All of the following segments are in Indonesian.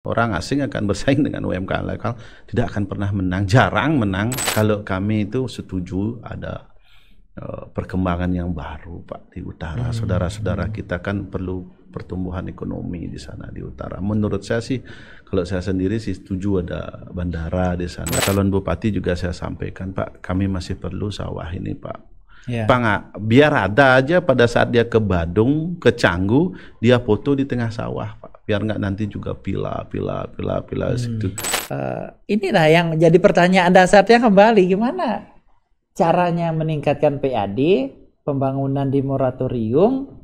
Orang asing akan bersaing dengan UMKM lokal, tidak akan pernah menang, jarang menang. Kalau kami itu setuju ada perkembangan yang baru, Pak, di utara. Saudara-saudara kita kan perlu pertumbuhan ekonomi di sana di utara. Menurut saya sih, kalau saya sendiri sih setuju ada bandara di sana. Calon bupati juga saya sampaikan, Pak, kami masih perlu sawah ini, Pak. Yeah. Pak, biar ada aja pada saat dia ke Badung, ke Canggu, dia foto di tengah sawah, Pak. Biar nggak nanti juga pila situ. Inilah yang menjadi pertanyaan dasarnya kembali, gimana caranya meningkatkan PAD, pembangunan di moratorium,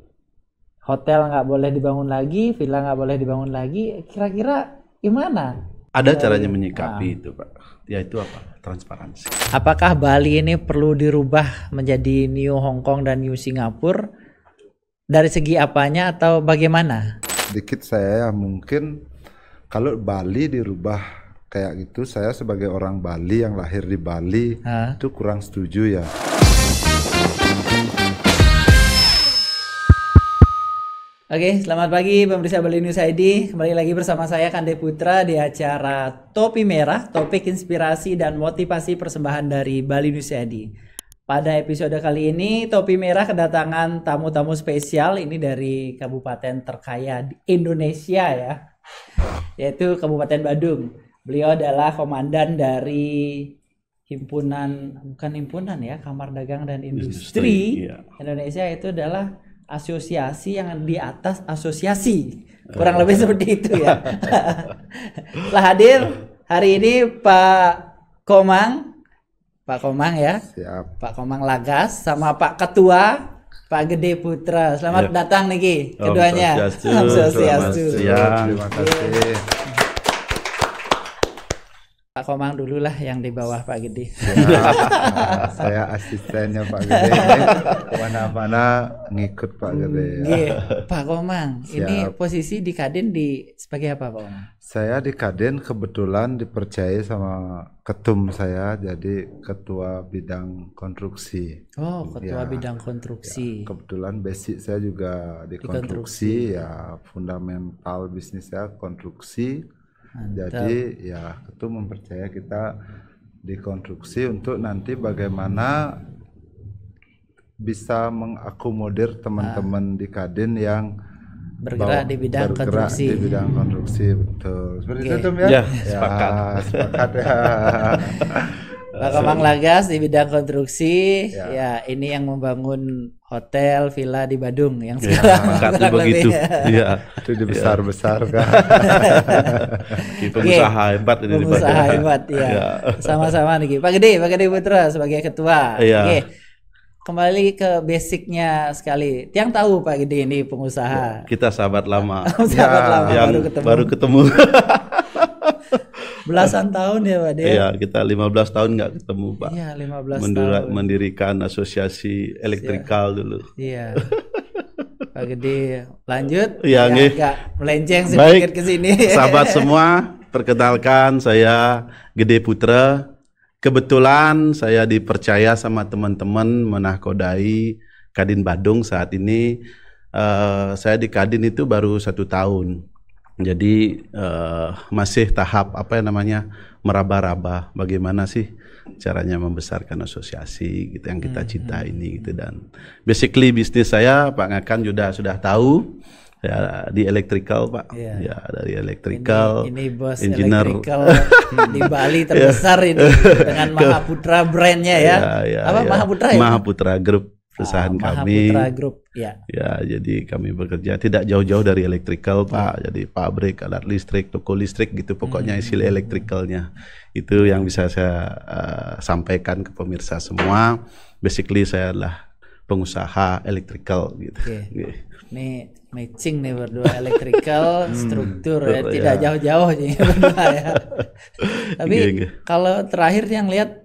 hotel nggak boleh dibangun lagi, villa nggak boleh dibangun lagi, kira-kira gimana? Ada caranya menyikapi itu, Pak. Yaitu apa? Transparansi. Apakah Bali ini perlu dirubah menjadi New Hong Kong dan New Singapura? Dari segi apanya atau bagaimana? Sedikit saya mungkin kalau Bali dirubah kayak gitu, saya sebagai orang Bali yang lahir di Bali itu kurang setuju ya. Oke, selamat pagi pemirsa Bali News ID. Kembali lagi bersama saya Kande Putra di acara Topi Merah, topik inspirasi dan motivasi persembahan dari Bali News ID. Pada episode kali ini, Topi Merah kedatangan tamu-tamu spesial ini dari kabupaten terkaya di Indonesia ya, yaitu Kabupaten Badung. Beliau adalah komandan dari Kamar Dagang dan Industri Indonesia. Itu adalah asosiasi yang di atas asosiasi, kurang lebih seperti itu ya. Telah hadir hari ini Pak Komang ya. Siap. Pak Komang Lagas sama Pak Ketua Pak Gede Putra. Selamat datang Niki keduanya. Om Swastiastu. Terima kasih. Pak Komang dulu lah yang di bawah Pak Gede. Saya asistennya Pak Gede. Mana-mana ngikut Pak Gede. Pak Komang, ini posisi di Kadin sebagai apa Pak Komang? Saya di Kadin kebetulan dipercaya sama ketum saya jadi ketua bidang konstruksi. Oh, ketua bidang konstruksi. Ya, kebetulan basic saya juga di konstruksi ya, fundamental bisnis saya konstruksi. Mantap. Jadi ya ketum mempercaya kita di konstruksi untuk nanti bagaimana bisa mengakomodir teman-teman di Kadin yang bergerak di bidang konstruksi. Di bidang konstruksi, betul. Seperti itu Tum ya? Sepakat ya. Pak Komang Lagas di bidang konstruksi, ya ini yang membangun hotel, villa di Badung yang sekarang begitu. Iya, itu besar-besar kan. Pengusaha hebat ini. Pengusaha hebat ya. Sama-sama nih Pak Gede Putra sebagai ketua. Oke. Kembali ke basicnya sekali. Tiang tahu Pak Gede ini pengusaha. Kita sahabat lama. Sahabat lama yang baru ketemu. Belasan tahun ya Pak De. Iya, kita 15 tahun nggak ketemu Pak. Iya, 15 tahun. Mendirikan asosiasi elektrikal dulu. Iya. Pak Gede lanjut. Iya, agak melenceng sedikit ke sini. Sahabat semua, perkenalkan saya Gede Putra. Kebetulan saya dipercaya sama teman-teman menahkodai Kadin Badung saat ini. Saya di Kadin itu baru 1 tahun. Jadi masih tahap meraba-raba bagaimana sih caranya membesarkan asosiasi gitu yang kita cinta ini gitu. Dan basically bisnis saya Pak Ngakan sudah tahu ya, di electrical Pak. Ya dari electrical ini bos engineer electrical di Bali terbesar ini dengan Mahaputra brandnya ya. Mahaputra ya? Mahaputra Group perusahaan kami. Mahaputra Group ya. Ya, jadi kami bekerja tidak jauh-jauh dari electrical Pak. Jadi pabrik, alat listrik, toko listrik gitu pokoknya istilah elektrikalnya. Itu yang bisa saya sampaikan ke pemirsa semua. Basically saya adalah pengusaha electrical gitu. Nih matching nih berdua electrical struktur ya, tidak jauh-jauh berdua ya. Tapi kalau terakhir yang lihat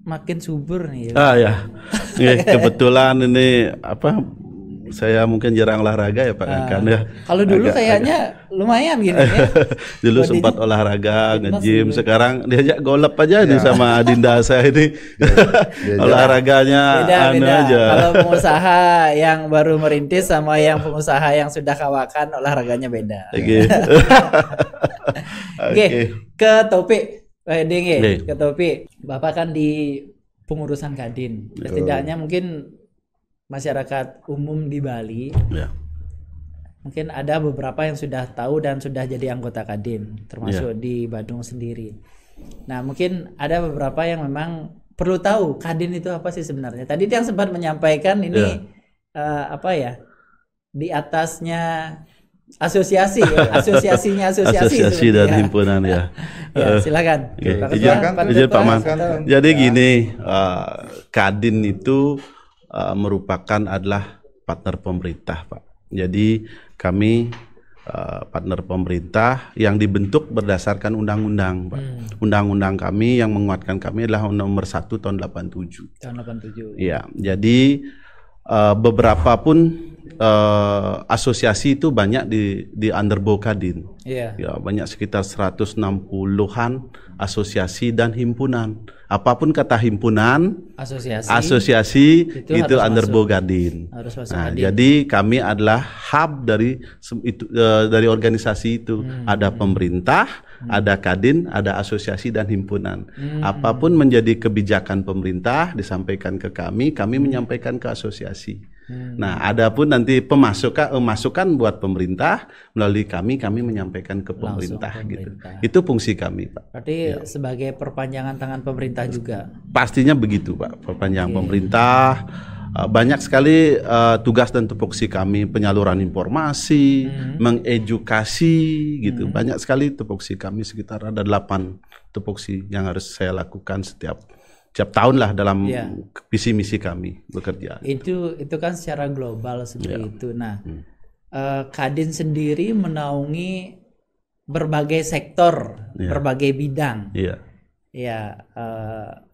makin subur nih. Kebetulan ini saya mungkin jarang olahraga ya Pak Ngakan ya. Kalau dulu kayaknya lumayan gini ya. Dulu sempat olahraga, nge-gym, sekarang diajak golep aja nih sama Dinda saya ini. Olahraganya beda. aja. Kalau pengusaha yang baru merintis sama yang pengusaha yang sudah kawakan olahraganya beda. Oke, ke topik. Oke. Ke topik. Bapak kan di pengurusan Kadin. Setidaknya mungkin masyarakat umum di Bali Ya. mungkin ada beberapa yang sudah tahu dan sudah jadi anggota Kadin, termasuk di Badung sendiri. Nah, mungkin ada beberapa yang memang perlu tahu Kadin itu apa sih sebenarnya. Tadi yang sempat menyampaikan ini di atasnya asosiasi Asosiasi dan himpunan ya. Ya, silakan. Oke. Pak Izin, Ketua, izin Pak Man. Silakan. Jadi gini, Kadin itu adalah partner pemerintah, Pak. Jadi kami partner pemerintah yang dibentuk berdasarkan undang-undang, Pak. Undang-undang kami yang menguatkan kami adalah nomor 1 tahun 87. Tahun 87. Iya, jadi beberapa pun asosiasi itu banyak di Underbo Kadin. Iya. Ya, banyak sekitar 160-an asosiasi dan himpunan. Apapun kata himpunan, asosiasi itu Underbo Kadin. Harus masuk Nah, Kadin. jadi kami adalah hub dari organisasi itu. Ada pemerintah, ada Kadin, ada asosiasi dan himpunan. Apapun menjadi kebijakan pemerintah disampaikan ke kami menyampaikan ke asosiasi. Nah, adapun nanti pemasukan buat pemerintah melalui kami menyampaikan ke pemerintah, gitu. Itu fungsi kami, Pak. Berarti sebagai perpanjangan tangan pemerintah juga. Pastinya begitu, Pak. Perpanjangan pemerintah. Banyak sekali tugas dan tupoksi kami, penyaluran informasi, mengedukasi, gitu. Banyak sekali tupoksi kami, sekitar ada 8 tupoksi yang harus saya lakukan setiap tahun lah dalam visi misi kami bekerja. Itu kan secara global seperti itu. Nah, Kadin sendiri menaungi berbagai sektor, berbagai bidang.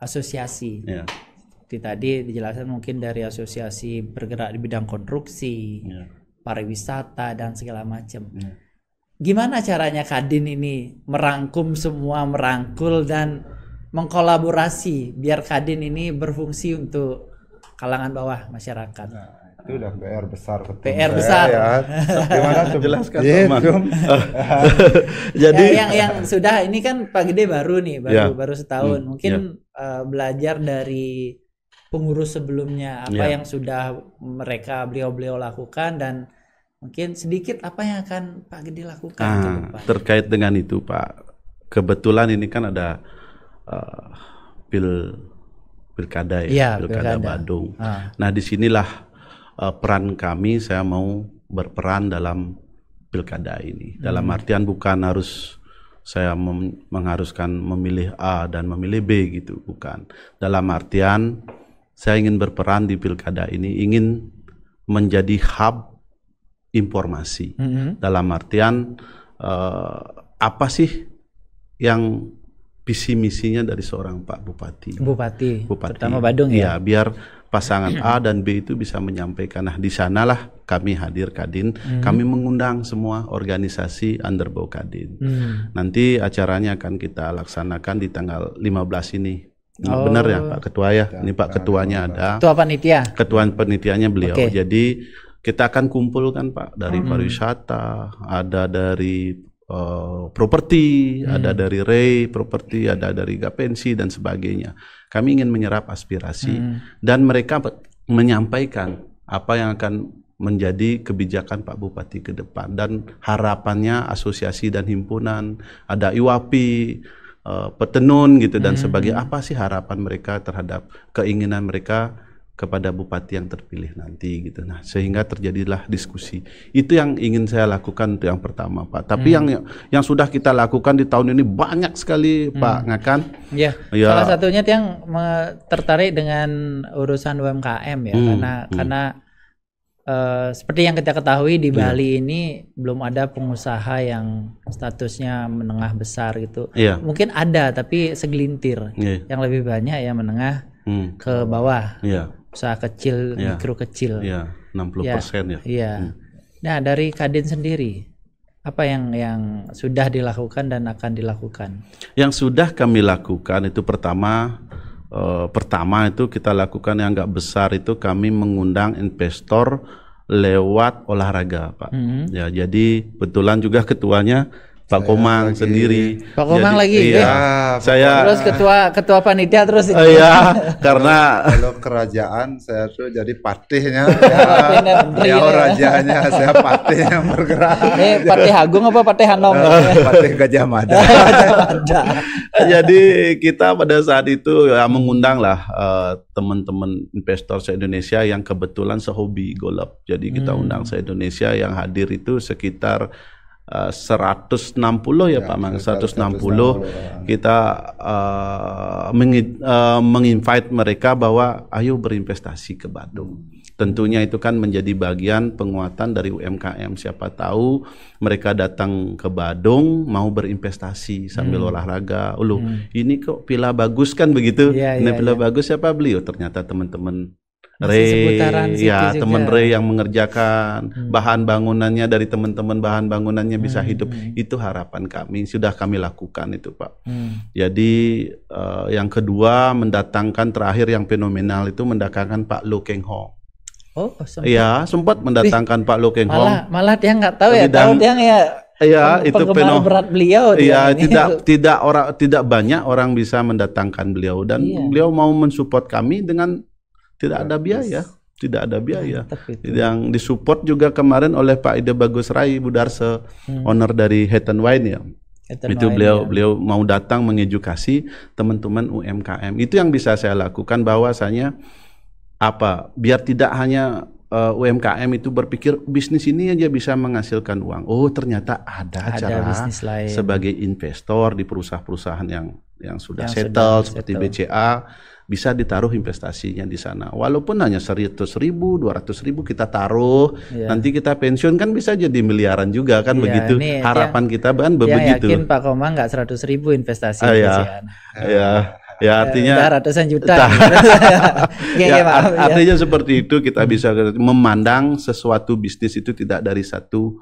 Asosiasi. Seperti tadi dijelaskan mungkin dari asosiasi bergerak di bidang konstruksi, pariwisata dan segala macam. Gimana caranya Kadin ini merangkum semua, merangkul dan mengkolaborasi biar Kadin ini berfungsi untuk kalangan bawah masyarakat? Nah, itu udah PR besar. PR besar. Ya. Gimana tuh? Jelaskan, Pak. Jadi yang sudah ini kan Pak Gede baru nih, baru setahun. Mungkin belajar dari pengurus sebelumnya apa yang sudah beliau lakukan dan mungkin sedikit apa yang akan Pak Gede lakukan ke depan. Terkait dengan itu, Pak. Kebetulan ini kan ada pilkada pilkada Badung. Nah, disinilah peran kami, saya mau berperan dalam pilkada ini. Dalam artian bukan harus saya mengharuskan memilih A dan memilih B gitu, bukan. Dalam artian saya ingin berperan di pilkada ini, ingin menjadi hub informasi. Dalam artian apa sih yang visi misinya dari seorang Pak Bupati, terutama Badung ya. Biar pasangan A dan B itu bisa menyampaikan. Nah, di sanalah kami hadir Kadin, kami mengundang semua organisasi Underbo Kadin. Nanti acaranya akan kita laksanakan di tanggal 15 ini. Benar ya Pak Ketua ya? Ini Pak Ketuanya ada. Ketua panitia. Ketua panitianya beliau. Jadi kita akan kumpulkan Pak dari pariwisata, ada dari properti, ada dari REI properti, ada dari Gapensi dan sebagainya. Kami ingin menyerap aspirasi dan mereka menyampaikan apa yang akan menjadi kebijakan Pak Bupati ke depan dan harapannya asosiasi dan himpunan, ada IWAPI, petenun gitu dan sebagainya. Apa sih harapan mereka terhadap keinginan mereka kepada bupati yang terpilih nanti gitu. Nah, sehingga terjadilah diskusi. Itu yang ingin saya lakukan, itu yang pertama, Pak. Tapi yang sudah kita lakukan di tahun ini banyak sekali, Pak Ngakan. Ya. Salah satunya yang tertarik dengan urusan UMKM ya, karena seperti yang kita ketahui di Bali ini belum ada pengusaha yang statusnya menengah besar gitu. Mungkin ada tapi segelintir. Yang lebih banyak ya menengah ke bawah. Usaha kecil, mikro kecil. 60% ya. Nah, dari Kadin sendiri apa yang sudah dilakukan dan akan dilakukan? Yang sudah kami lakukan itu pertama itu kita lakukan yang agak besar, itu kami mengundang investor lewat olahraga, Pak. Ya, jadi kebetulan juga ketuanya Pak Komang sendiri. Pak Komang Jadi, lagi. Iya, saya Terus ketua panitia terus. iya, karena kalau kerajaan saya tuh jadi patihnya, Menteri ya ya. rajanya, saya patih yang bergerak. Ini Patih Agung apa Patih Hanom? Patih Gajah Mada. Ada. jadi kita pada saat itu ya mengundang lah teman-teman investor se-Indonesia yang kebetulan sehobi golf. Jadi kita undang se-Indonesia yang hadir itu sekitar 160 ya Pak Mang, 160 kita menginvite mereka bahwa ayo berinvestasi ke Badung. Tentunya itu kan menjadi bagian penguatan dari UMKM. Siapa tahu mereka datang ke Badung mau berinvestasi sambil olahraga. Ini kok villa bagus kan begitu? Ini villa bagus, siapa beli? Oh, ternyata teman-teman Ray, ya teman Ray yang mengerjakan bahan bangunannya, dari teman-teman bahan bangunannya bisa hidup. Itu harapan kami, sudah kami lakukan itu Pak. Jadi yang kedua mendatangkan, terakhir yang fenomenal itu mendatangkan Pak Lo Keng Hong. Oh, Iya, sempat mendatangkan Pak Lo Keng Hong. Malah dia nggak tahu ya, tahu dia ya. Iya, itu penggemar berat beliau. Iya, tidak banyak orang bisa mendatangkan beliau, dan beliau mau mensupport kami dengan tidak ada biaya, tidak ada biaya. Yang disupport juga kemarin oleh Pak Ide Bagus Rai Budarse, owner dari Head and Wine ya. Itu beliau mau datang mengedukasi teman-teman UMKM. Itu yang bisa saya lakukan, bahwasanya biar tidak hanya UMKM itu berpikir bisnis ini aja bisa menghasilkan uang. Oh, ternyata ada cara bisnis lain. Sebagai investor di perusahaan-perusahaan yang sudah settle seperti BCA, bisa ditaruh investasinya di sana. Walaupun hanya 100.000, 200.000 kita taruh, nanti kita pensiun kan bisa jadi miliaran juga kan, begitu. Harapan kita kan begitu. Yakin Pak Komang nggak 100.000 investasi. Ya artinya ratusan juta. Artinya seperti itu, kita bisa memandang sesuatu bisnis itu tidak dari satu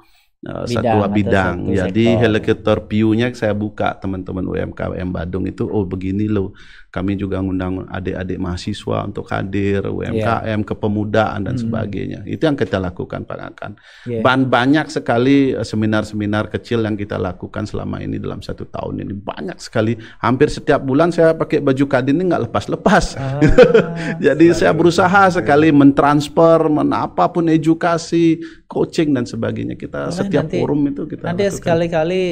bidang. Jadi helikopter view-nya saya buka teman-teman UMKM Badung itu, oh begini loh. Kami juga ngundang adik-adik mahasiswa untuk hadir, UMKM, kepemudaan dan sebagainya. Itu yang kita lakukan Pak Akan. Banyak sekali seminar-seminar kecil yang kita lakukan selama ini dalam 1 tahun ini. Banyak sekali. Hampir setiap bulan saya pakai baju Kadin ini nggak lepas-lepas. Jadi saya berusaha sekali mentransfer, apapun edukasi, coaching dan sebagainya. Kita setiap forum itu kita nanti lakukan. Sekali-kali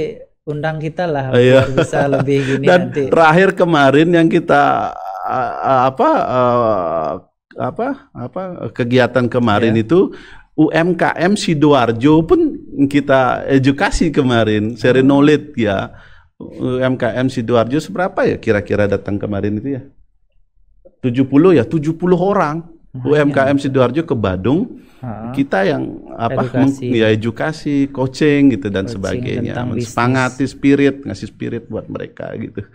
undang kita lah, biar bisa lebih gini. Dan nanti terakhir kemarin yang kita kegiatan kemarin itu UMKM Sidoarjo pun kita edukasi kemarin, share knowledge ya. UMKM Sidoarjo seberapa ya kira-kira datang kemarin itu ya? 70 orang. UMKM Sidoarjo ke Badung. Kita yang edukasi, coaching gitu dan sebagainya, mensepangati spirit, ngasih spirit buat mereka gitu.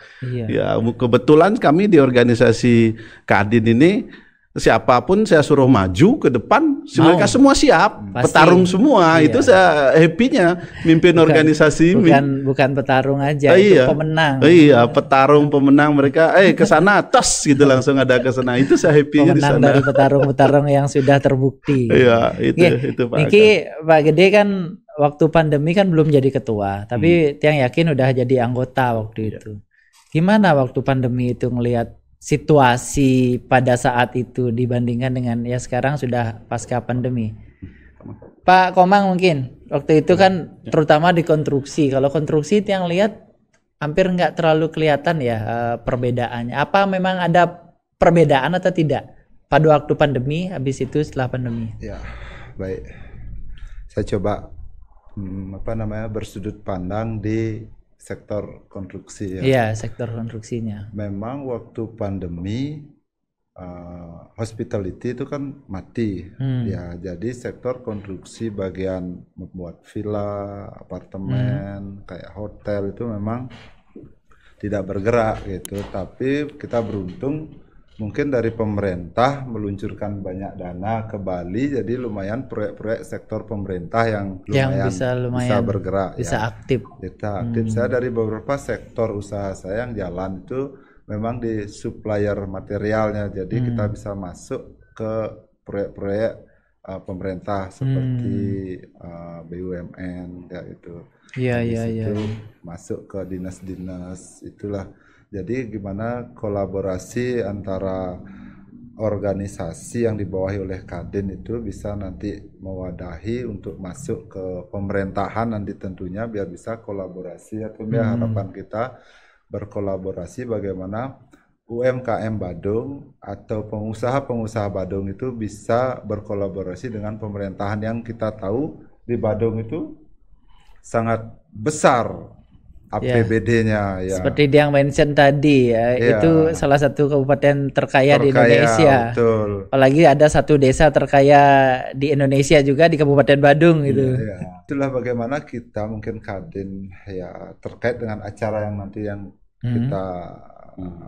Ya kebetulan kami di organisasi Kadin ini, siapapun saya suruh maju ke depan, mereka semua siap, petarung semua. Itu saya happy-nya mimpin organisasi. Bukan petarung aja, itu pemenang. Iya, petarung pemenang, mereka ke sana tos gitu, langsung ada ke sana. Itu saya happy-nya di sana. Dari petarung-petarung yang sudah terbukti. Iya, itu Pak. Niki, Pak Gede kan waktu pandemi kan belum jadi ketua, tapi Tiang yakin udah jadi anggota waktu itu. Gimana waktu pandemi itu ngelihat situasi pada saat itu dibandingkan dengan ya sekarang sudah pasca pandemi? Pak Komang mungkin waktu itu kan terutama di konstruksi. Kalau konstruksi yang lihat hampir nggak terlalu kelihatan ya perbedaannya. Apa memang ada perbedaan atau tidak pada waktu pandemi, habis itu setelah pandemi? Ya, baik. Saya coba bersudut pandang di sektor konstruksi ya. Iya, sektor konstruksinya. Memang waktu pandemi hospitality itu kan mati. Ya, jadi sektor konstruksi bagian membuat villa, apartemen, kayak hotel itu memang tidak bergerak gitu. Tapi kita beruntung mungkin dari pemerintah meluncurkan banyak dana ke Bali, jadi lumayan proyek-proyek sektor pemerintah yang bisa bergerak, bisa aktif. Saya dari beberapa sektor usaha saya yang jalan itu memang di supplier materialnya, jadi kita bisa masuk ke proyek-proyek pemerintah seperti BUMN ya itu. Iya, Habis iya, iya. itu masuk ke dinas-dinas itulah. Jadi gimana kolaborasi antara organisasi yang dibawahi oleh Kadin itu bisa nanti mewadahi untuk masuk ke pemerintahan nanti tentunya biar bisa kolaborasi atau biar harapan kita berkolaborasi bagaimana UMKM Badung atau pengusaha-pengusaha Badung itu bisa berkolaborasi dengan pemerintahan yang kita tahu di Badung itu sangat besar APBD-nya ya. Seperti dia yang mention tadi ya, itu salah satu kabupaten terkaya di Indonesia. Betul. Apalagi ada satu desa terkaya di Indonesia juga di Kabupaten Badung gitu. Ya. Itulah bagaimana kita mungkin Kadin ya terkait dengan acara yang nanti yang kita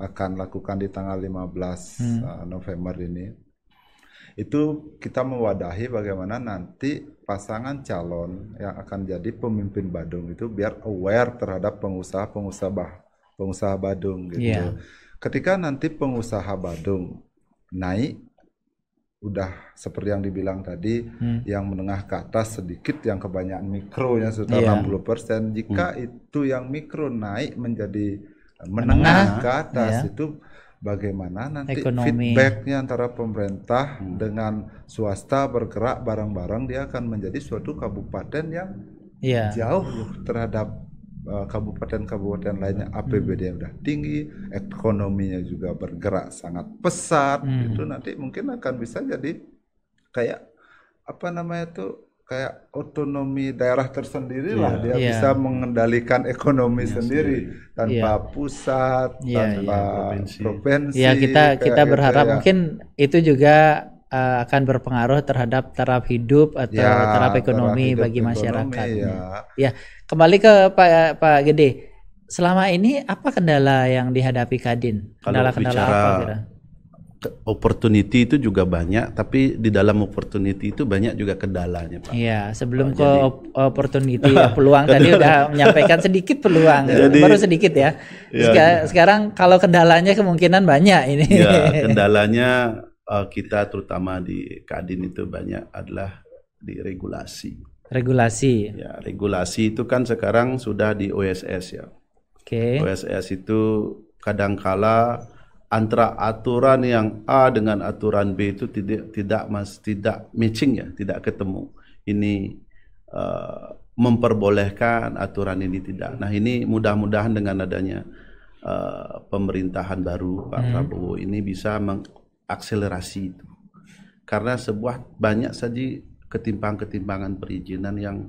akan lakukan di tanggal 15 November ini. Itu kita mewadahi bagaimana nanti pasangan calon yang akan jadi pemimpin Badung itu biar aware terhadap pengusaha Badung gitu. Yeah. Ketika nanti pengusaha Badung naik udah seperti yang dibilang tadi yang menengah ke atas sedikit, yang kebanyakan mikronya sudah 60%. Jika itu yang mikro naik menjadi menengah ke atas itu bagaimana nanti ekonomi. Feedbacknya antara pemerintah dengan swasta bergerak bareng-bareng, dia akan menjadi suatu kabupaten yang jauh terhadap kabupaten-kabupaten lainnya. APBD yang udah tinggi, ekonominya juga bergerak sangat pesat. Itu nanti mungkin akan bisa jadi kayak apa namanya tuh, kayak otonomi daerah tersendiri lah, dia bisa mengendalikan ekonomi sendiri tanpa pusat, tanpa provinsi. Ya, kita berharap mungkin itu juga akan berpengaruh terhadap taraf hidup atau taraf ekonomi bagi masyarakat. Ya, kembali ke Pak Gede. Selama ini apa kendala yang dihadapi Kadin? Kendala-kendala apa kira? Opportunity itu juga banyak, tapi di dalam opportunity itu banyak juga kendalanya, Pak. Iya, sebelum ke opportunity peluang tadi udah menyampaikan sedikit peluang, baru sedikit ya. Sekarang kalau kendalanya kemungkinan banyak ini. Ya, kendalanya kita terutama di Kadin itu banyak adalah di regulasi. Regulasi. Ya, regulasi itu kan sekarang sudah di OSS ya. Oke. OSS itu kadangkala antara aturan yang A dengan aturan B itu tidak matching ya, tidak ketemu. Ini memperbolehkan, aturan ini tidak. Nah, ini mudah-mudahan dengan adanya pemerintahan baru Pak Prabowo ini bisa mengakselerasi itu. Karena banyak saja ketimpangan perizinan yang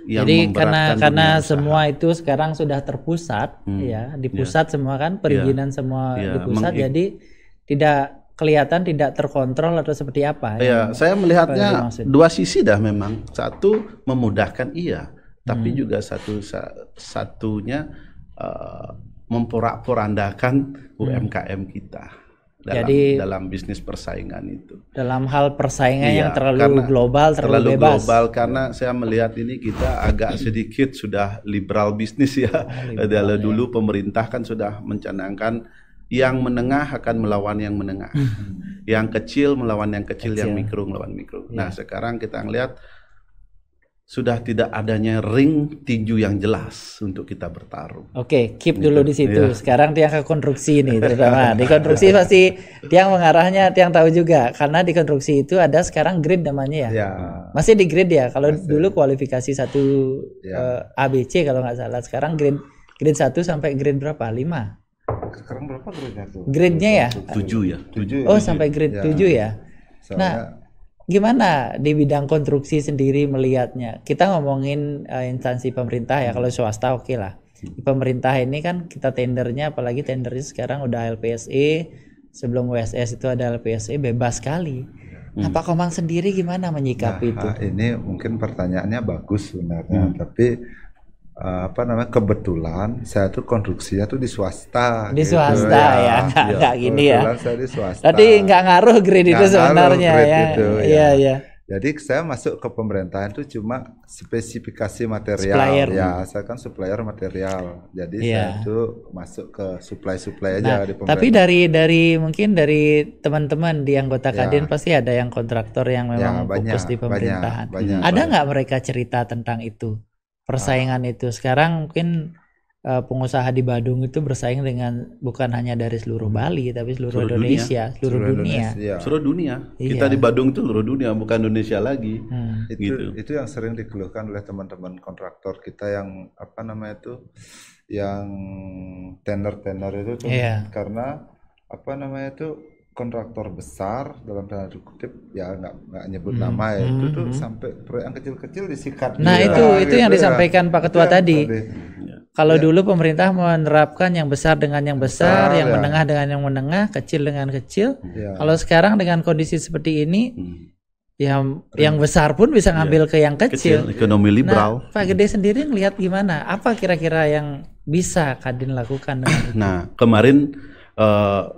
jadi karena semua itu sekarang sudah terpusat ya, di pusat semua kan perizinan semua di pusat, jadi tidak kelihatan, tidak terkontrol atau seperti apa. Ya, saya melihatnya dua sisi dah memang. Satu memudahkan tapi juga satunya memporak-porandakan UMKM kita. Dalam bisnis persaingan itu. Dalam hal persaingan yang terlalu global, terlalu bebas. Karena saya melihat ini kita agak sedikit sudah liberal bisnis ya. Dulu pemerintah kan sudah mencanangkan yang menengah akan melawan yang menengah. Yang kecil melawan yang kecil, yang mikro melawan mikro. Nah, sekarang kita ngelihat sudah tidak adanya ring tinju yang jelas untuk kita bertarung. Oke, keep dulu di situ. Sekarang tiang ke konstruksi nih, terutama di konstruksi pasti tiang mengarahnya, tiang tahu juga karena di konstruksi itu ada sekarang grade namanya ya. Masih di grade ya. Kalau dulu kualifikasi 1 ABC kalau nggak salah. Sekarang grade 1 sampai grade berapa? 5. Sekarang berapa grade-nya tuh? Grade-nya ya? 7 ya. 7. Oh, sampai grade 7 ya. Nah, gimana di bidang konstruksi sendiri melihatnya? Kita ngomongin instansi pemerintah ya, kalau swasta oke lah. Di pemerintah ini kan kita tendernya, apalagi tendernya sekarang udah LPSE, sebelum WSS itu ada LPSE, bebas sekali. Nah, Pak Komang sendiri gimana menyikapi itu? Ini mungkin pertanyaannya bagus sebenarnya, tapi kebetulan saya tuh konstruksinya tuh di swasta. Di swasta ya, nggak gini ya. Saya di swasta. Tadi nggak ngaruh grade itu sebenarnya ya. Iya. Jadi saya masuk ke pemerintahan itu cuma spesifikasi material. Supplier. Ya, saya kan supplier material. Jadi Iya. saya itu masuk ke supply aja di Tapi pemerintahan. dari mungkin dari teman-teman di anggota Ya. Kadin pasti ada yang kontraktor yang memang banyak, fokus di pemerintahan. banyak. Ada nggak mereka cerita tentang itu? Persaingan itu sekarang mungkin pengusaha di Badung itu bersaing dengan bukan hanya dari seluruh Bali tapi seluruh Seluruh Indonesia, seluruh dunia. Indonesia. Seluruh dunia. Iya. Kita di Badung itu seluruh dunia, bukan Indonesia lagi. Itu yang sering dikeluhkan oleh teman-teman kontraktor kita yang apa namanya itu, yang tender itu tuh, Iya. karena apa namanya itu kontraktor besar dalam tanda kutip ya nggak nyebut nama ya, itu tuh sampai proyek yang kecil-kecil disikat. Nah, juga, itu yang gitu ya. disampaikan Pak Ketua Itu yang tadi. Kalau Ya. dulu pemerintah menerapkan yang besar dengan yang besar, Besar, yang ya. menengah dengan yang menengah, kecil dengan kecil. Ya. Kalau sekarang dengan kondisi seperti ini, Hmm. yang besar pun bisa ngambil ke yang kecil. Ekonomi liberal. Nah, Pak Gede sendiri ngelihat gimana? Apa kira-kira yang bisa Kadin lakukan dengan itu? Nah, kemarin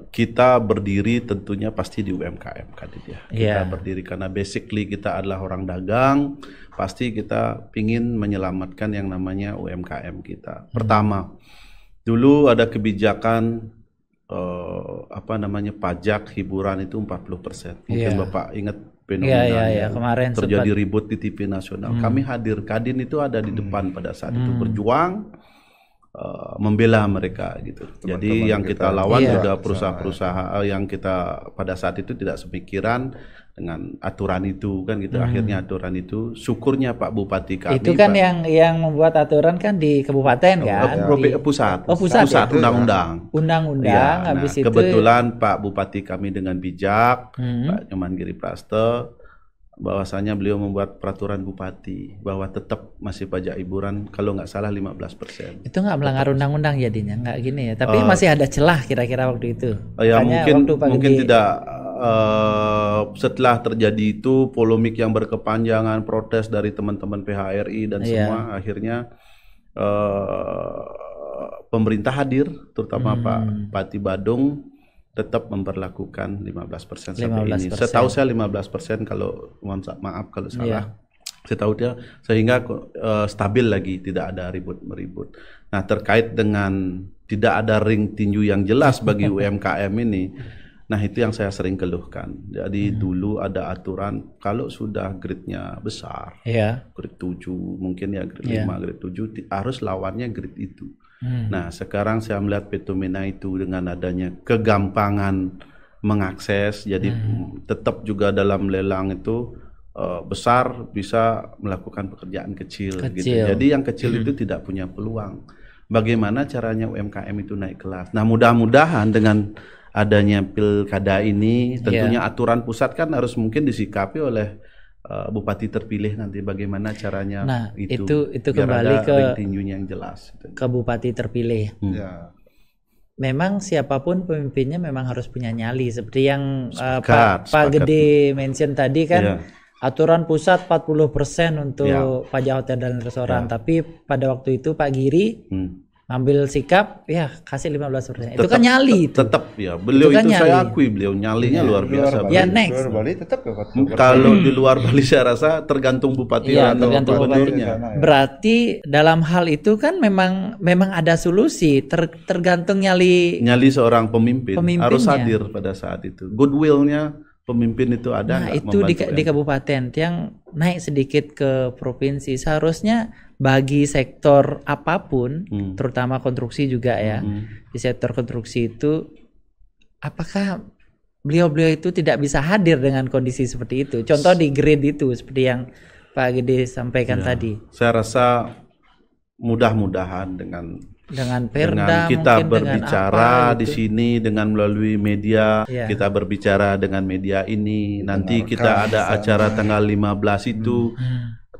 kita berdiri tentunya pasti di UMKM Kadin ya. Kita Iya. berdiri karena basically kita adalah orang dagang, pasti kita ingin menyelamatkan yang namanya UMKM kita. Pertama, dulu ada kebijakan apa namanya pajak hiburan itu 40%. Mungkin Iya. Bapak ingat fenomena Iya, kemarin terjadi ribut di TV nasional. Kami hadir, Kadin itu ada di depan pada saat itu berjuang. Membela mereka gitu. Jadi yang kita lawan Iya. juga perusahaan-perusahaan yang kita pada saat itu tidak sepemikiran dengan aturan itu kan gitu. Akhirnya aturan itu, syukurnya Pak Bupati kami itu kan Pak, yang membuat aturan kan di kabupaten kan? Di pusat, Oh, pusat ya? undang-undang. undang-undang, Ya, habis nah, itu kebetulan Pak Bupati kami dengan bijak, Hmm. Pak Nyoman Giri Praste, bahwasanya beliau membuat peraturan bupati bahwa tetap masih pajak hiburan kalau nggak salah 15%. itu nggak melanggar undang-undang jadinya, nggak gini ya. Tapi masih ada celah kira-kira waktu itu. Ya Makanya waktu Pak mungkin Gede- tidak setelah terjadi itu polemik yang berkepanjangan, protes dari teman-teman PHRI dan Iya. semua, akhirnya pemerintah hadir, terutama Pak Bupati Badung tetap memperlakukan 15% sampai ini. 15%. Setahu saya 15%, kalau mohon maaf kalau salah. Iya. Setahu dia, sehingga stabil lagi, tidak ada ribut-meribut. Nah, terkait dengan tidak ada ring tinju yang jelas bagi UMKM ini, nah itu yang saya sering keluhkan. Jadi dulu ada aturan kalau sudah grade-nya besar, Iya. grade 7, mungkin ya grade Iya. 5, grade 7 harus lawannya grade itu. Nah, sekarang saya melihat fenomena itu dengan adanya kegampangan mengakses, jadi tetap juga dalam lelang itu besar bisa melakukan pekerjaan kecil. Gitu. Jadi yang kecil itu tidak punya peluang. Bagaimana caranya UMKM itu naik kelas? Nah, mudah-mudahan dengan adanya pilkada ini, tentunya aturan pusat kan harus mungkin disikapi oleh bupati terpilih nanti, bagaimana caranya. Nah, itu biar kembali ada ke ring tinjunya yang jelas. ke bupati terpilih. Ya. Memang siapapun pemimpinnya memang harus punya nyali seperti yang Sepakat, Pak sepakat. Gede mention tadi kan. Iya. Aturan pusat 40% untuk Iya. pajak hotel dan restoran, tapi pada waktu itu Pak Giri ngambil sikap ya kasih 15%. Itu kan nyali itu. Tetap ya, beliau Itu kan itu saya nyali. akui beliau nyalinya luar biasa. Ya, Bali, next. luar Bali tetap ya Pak. Kalau di luar Bali saya rasa tergantung bupati Iya, atau tergantung gubernurnya. Berarti dalam hal itu kan memang ada solusi, tergantung nyali. Nyali seorang pemimpin Pemimpinnya. harus hadir pada saat itu. Goodwill-nya pemimpin itu ada Nah, nggak itu di membantu kabupaten yang naik sedikit ke provinsi. Seharusnya bagi sektor apapun, terutama konstruksi juga ya. Di sektor konstruksi itu apakah beliau-beliau itu tidak bisa hadir dengan kondisi seperti itu? Contoh di grade itu seperti yang Pak Gede sampaikan tadi. Saya rasa mudah-mudahan dengan Perda kita mungkin berbicara dengan apa di gitu. sini dengan melalui media, Iya. kita berbicara dengan media ini. Nanti kita ada acara tanggal 15 itu.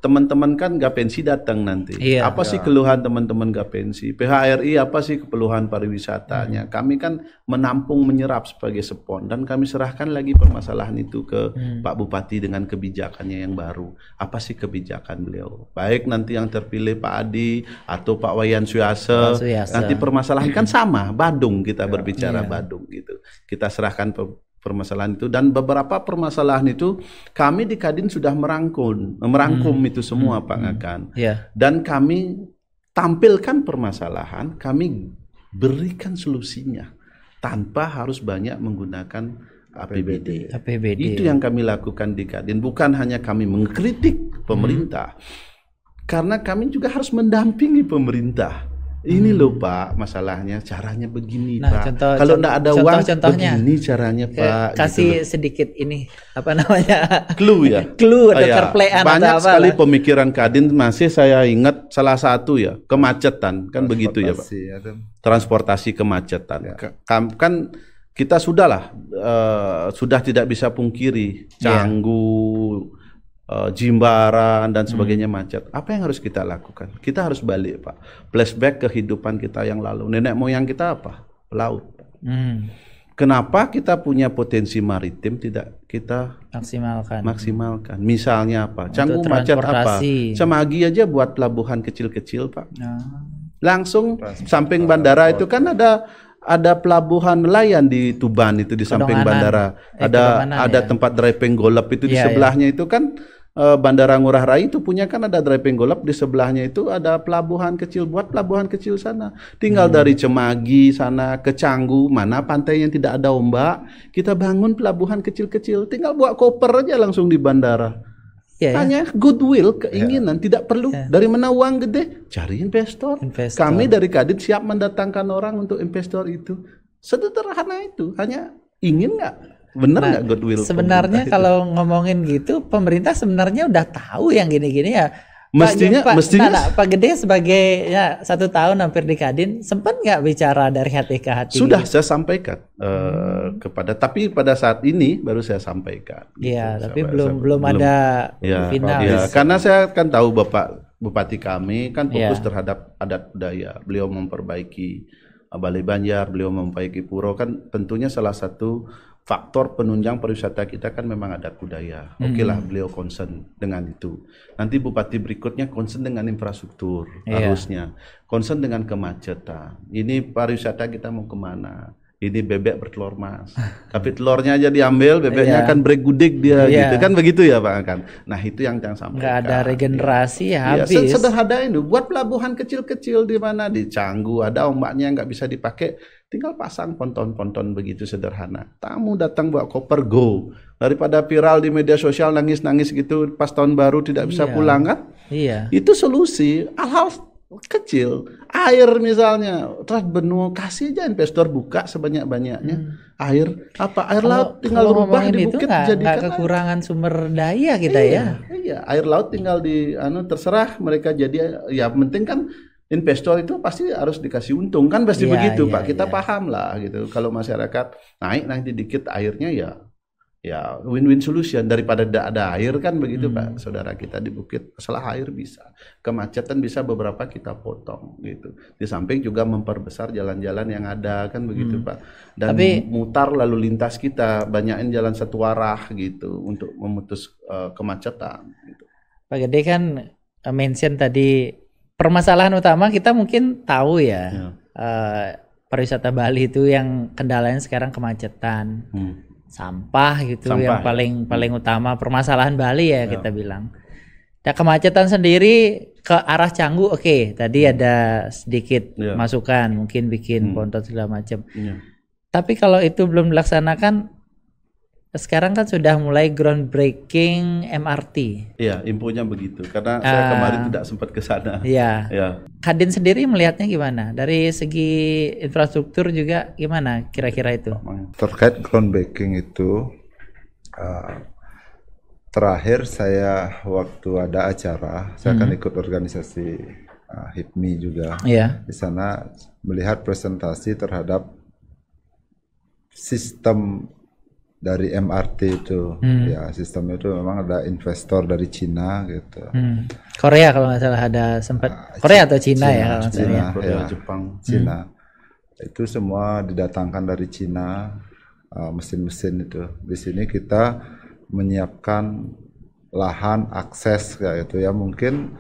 Teman-teman kan Gapensi datang nanti. Iya. Apa sih keluhan teman-teman Gapensi? PHRI apa sih keluhan pariwisatanya? Kami kan menampung, menyerap sebagai spon, dan kami serahkan lagi permasalahan itu ke Pak Bupati dengan kebijakannya yang baru. Apa sih kebijakan beliau? Baik nanti yang terpilih Pak Adi atau Pak Wayan Suyase. Suyase. Nanti permasalahan kan sama, Badung kita berbicara Badung gitu. Kita serahkan permasalahan itu, dan beberapa permasalahan itu kami di Kadin sudah merangkum itu semua Pak Ngakan. Dan kami tampilkan permasalahan, kami berikan solusinya tanpa harus banyak menggunakan APBD. Itu yang kami lakukan di Kadin. Bukan hanya kami mengkritik pemerintah, karena kami juga harus mendampingi pemerintah. Ini loh Pak, masalahnya caranya begini Pak. Kalau enggak ada uang begini caranya Pak. Kasih gitu sedikit ini apa namanya? Clue ya. Clue atau carplay-an banyak sekali pemikiran Kadin masih saya ingat salah satu ya, kemacetan kan begitu ya Pak. Transportasi kemacetan. Kan kita sudah tidak bisa pungkiri Canggu, Jimbaran dan sebagainya macet. Apa yang harus kita lakukan? Kita harus balik Pak, flashback kehidupan kita yang lalu. Nenek moyang kita apa? Laut. Kenapa kita punya potensi maritim tidak kita maksimalkan? Misalnya apa? Canggu macet apa? Semagi aja buat pelabuhan kecil-kecil Pak. Langsung samping bandara itu kan ada pelabuhan nelayan di Tuban itu, di samping bandara. Ada tempat driving golf itu di sebelahnya itu kan Bandara Ngurah Rai itu punya kan ada driving golf, di sebelahnya itu ada pelabuhan kecil, buat pelabuhan kecil sana. Tinggal dari Cemagi sana ke Canggu, mana pantai yang tidak ada ombak, kita bangun pelabuhan kecil-kecil, tinggal buat koper aja langsung di bandara. Hanya goodwill, keinginan, tidak perlu dari mana uang gede, cari investor. Kami dari Kadin siap mendatangkan orang untuk investor itu. Sederhana itu, hanya ingin nggak? Benar nggak goodwill? Sebenarnya kalau ngomongin gitu, pemerintah sebenarnya udah tahu yang gini-gini ya. Mestinya Pak Gede sebagai 1 tahun hampir di Kadin, sempat nggak bicara dari hati ke hati? Sudah saya sampaikan tapi pada saat ini baru saya sampaikan. Iya, tapi belum ada final. Ya, karena saya kan tahu Bapak Bupati kami kan fokus terhadap adat budaya. Beliau memperbaiki Balai Banjar, beliau memperbaiki Puro, kan tentunya salah satu faktor penunjang pariwisata kita kan memang adat budaya. Oke lah, beliau concern dengan itu. Nanti bupati berikutnya concern dengan infrastruktur, harusnya concern dengan kemacetan. Ini pariwisata kita mau kemana? Ini bebek bertelur mas, tapi telurnya aja diambil, bebeknya akan bergudik dia gitu kan, begitu ya Pak kan. Nah itu yang sampaikan. Nggak ada regenerasi habis. Sederhana itu, buat pelabuhan kecil-kecil di mana, di Canggu ada ombaknya nggak bisa dipakai, tinggal pasang ponton-ponton begitu sederhana. Tamu datang bawa koper go, daripada viral di media sosial nangis-nangis gitu pas tahun baru tidak bisa pulang kan. Itu solusi hal-hal kecil. Air misalnya, terus benua, kasih aja investor buka sebanyak-banyaknya. Air laut tinggal rubah di bukit jadikan nggak kekurangan sumber daya kita Iya, air laut tinggal di terserah mereka jadi, ya penting kan investor itu pasti harus dikasih untung kan, pasti begitu Pak. Kita paham lah gitu. Kalau masyarakat naik nanti dikit airnya ya win-win solution daripada tidak ada air kan begitu Pak. Saudara kita di bukit masalah air bisa, kemacetan bisa beberapa kita potong gitu. Di samping juga memperbesar jalan-jalan yang ada kan begitu Pak. Dan mutar lalu lintas kita, banyakin jalan satu arah gitu untuk memutus kemacetan gitu. Pak Gede kan mention tadi permasalahan utama kita mungkin tahu pariwisata Bali itu yang kendalanya sekarang kemacetan. Sampah gitu yang paling utama permasalahan Bali kita bilang. Nah, kemacetan sendiri ke arah Canggu tadi ada sedikit masukan, mungkin bikin ponton segala macam. Tapi kalau itu belum dilaksanakan, sekarang kan sudah mulai groundbreaking MRT. Iya, infonya begitu. Karena saya kemarin tidak sempat ke sana. Iya. Kadin sendiri melihatnya gimana? Dari segi infrastruktur juga gimana kira-kira itu? Terkait groundbreaking itu, terakhir saya waktu ada acara, saya akan ikut organisasi HIPMI juga. Di sana melihat presentasi terhadap sistem dari MRT itu, sistem itu memang ada investor dari Cina gitu. Korea kalau nggak salah ada sempat Korea atau Cina ya? Korea, Jepang, Cina. Itu semua didatangkan dari Cina, mesin-mesin itu. Di sini kita menyiapkan lahan akses kayak itu ya, mungkin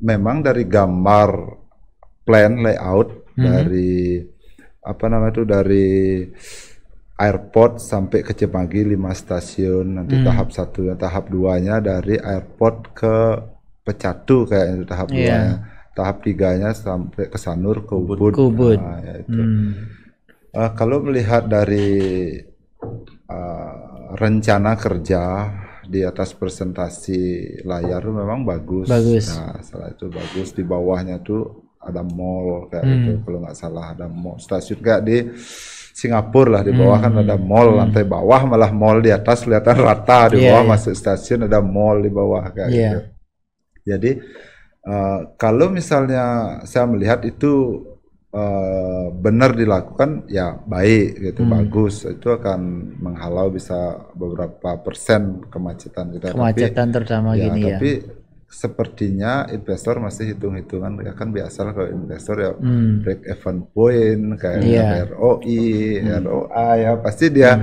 memang dari gambar plan layout dari dari airport sampai ke Cemagi 5 stasiun, nanti tahap 1, tahap 2-nya dari airport ke Pecatu kayaknya tahap 2-nya. Tahap 3-nya sampai ke Sanur ke Ubud. Nah, ya itu. Kalau melihat dari rencana kerja di atas presentasi layar memang bagus. Nah, setelah itu bagus, di bawahnya tuh ada mall kayak gitu, kalau nggak salah ada mall stasiun kayak di Singapura lah, di bawah kan ada mall, lantai bawah malah mall, di atas kelihatan rata, di bawah masuk stasiun ada mall di bawah kayak gitu. Jadi kalau misalnya saya melihat itu benar dilakukan ya baik gitu, bagus, itu akan menghalau bisa beberapa persen kemacetan kita. Terutama gini tapi sepertinya investor masih hitung-hitungan, kan biasa lah kalau investor ya break even point kayak ROI, ROA ya pasti dia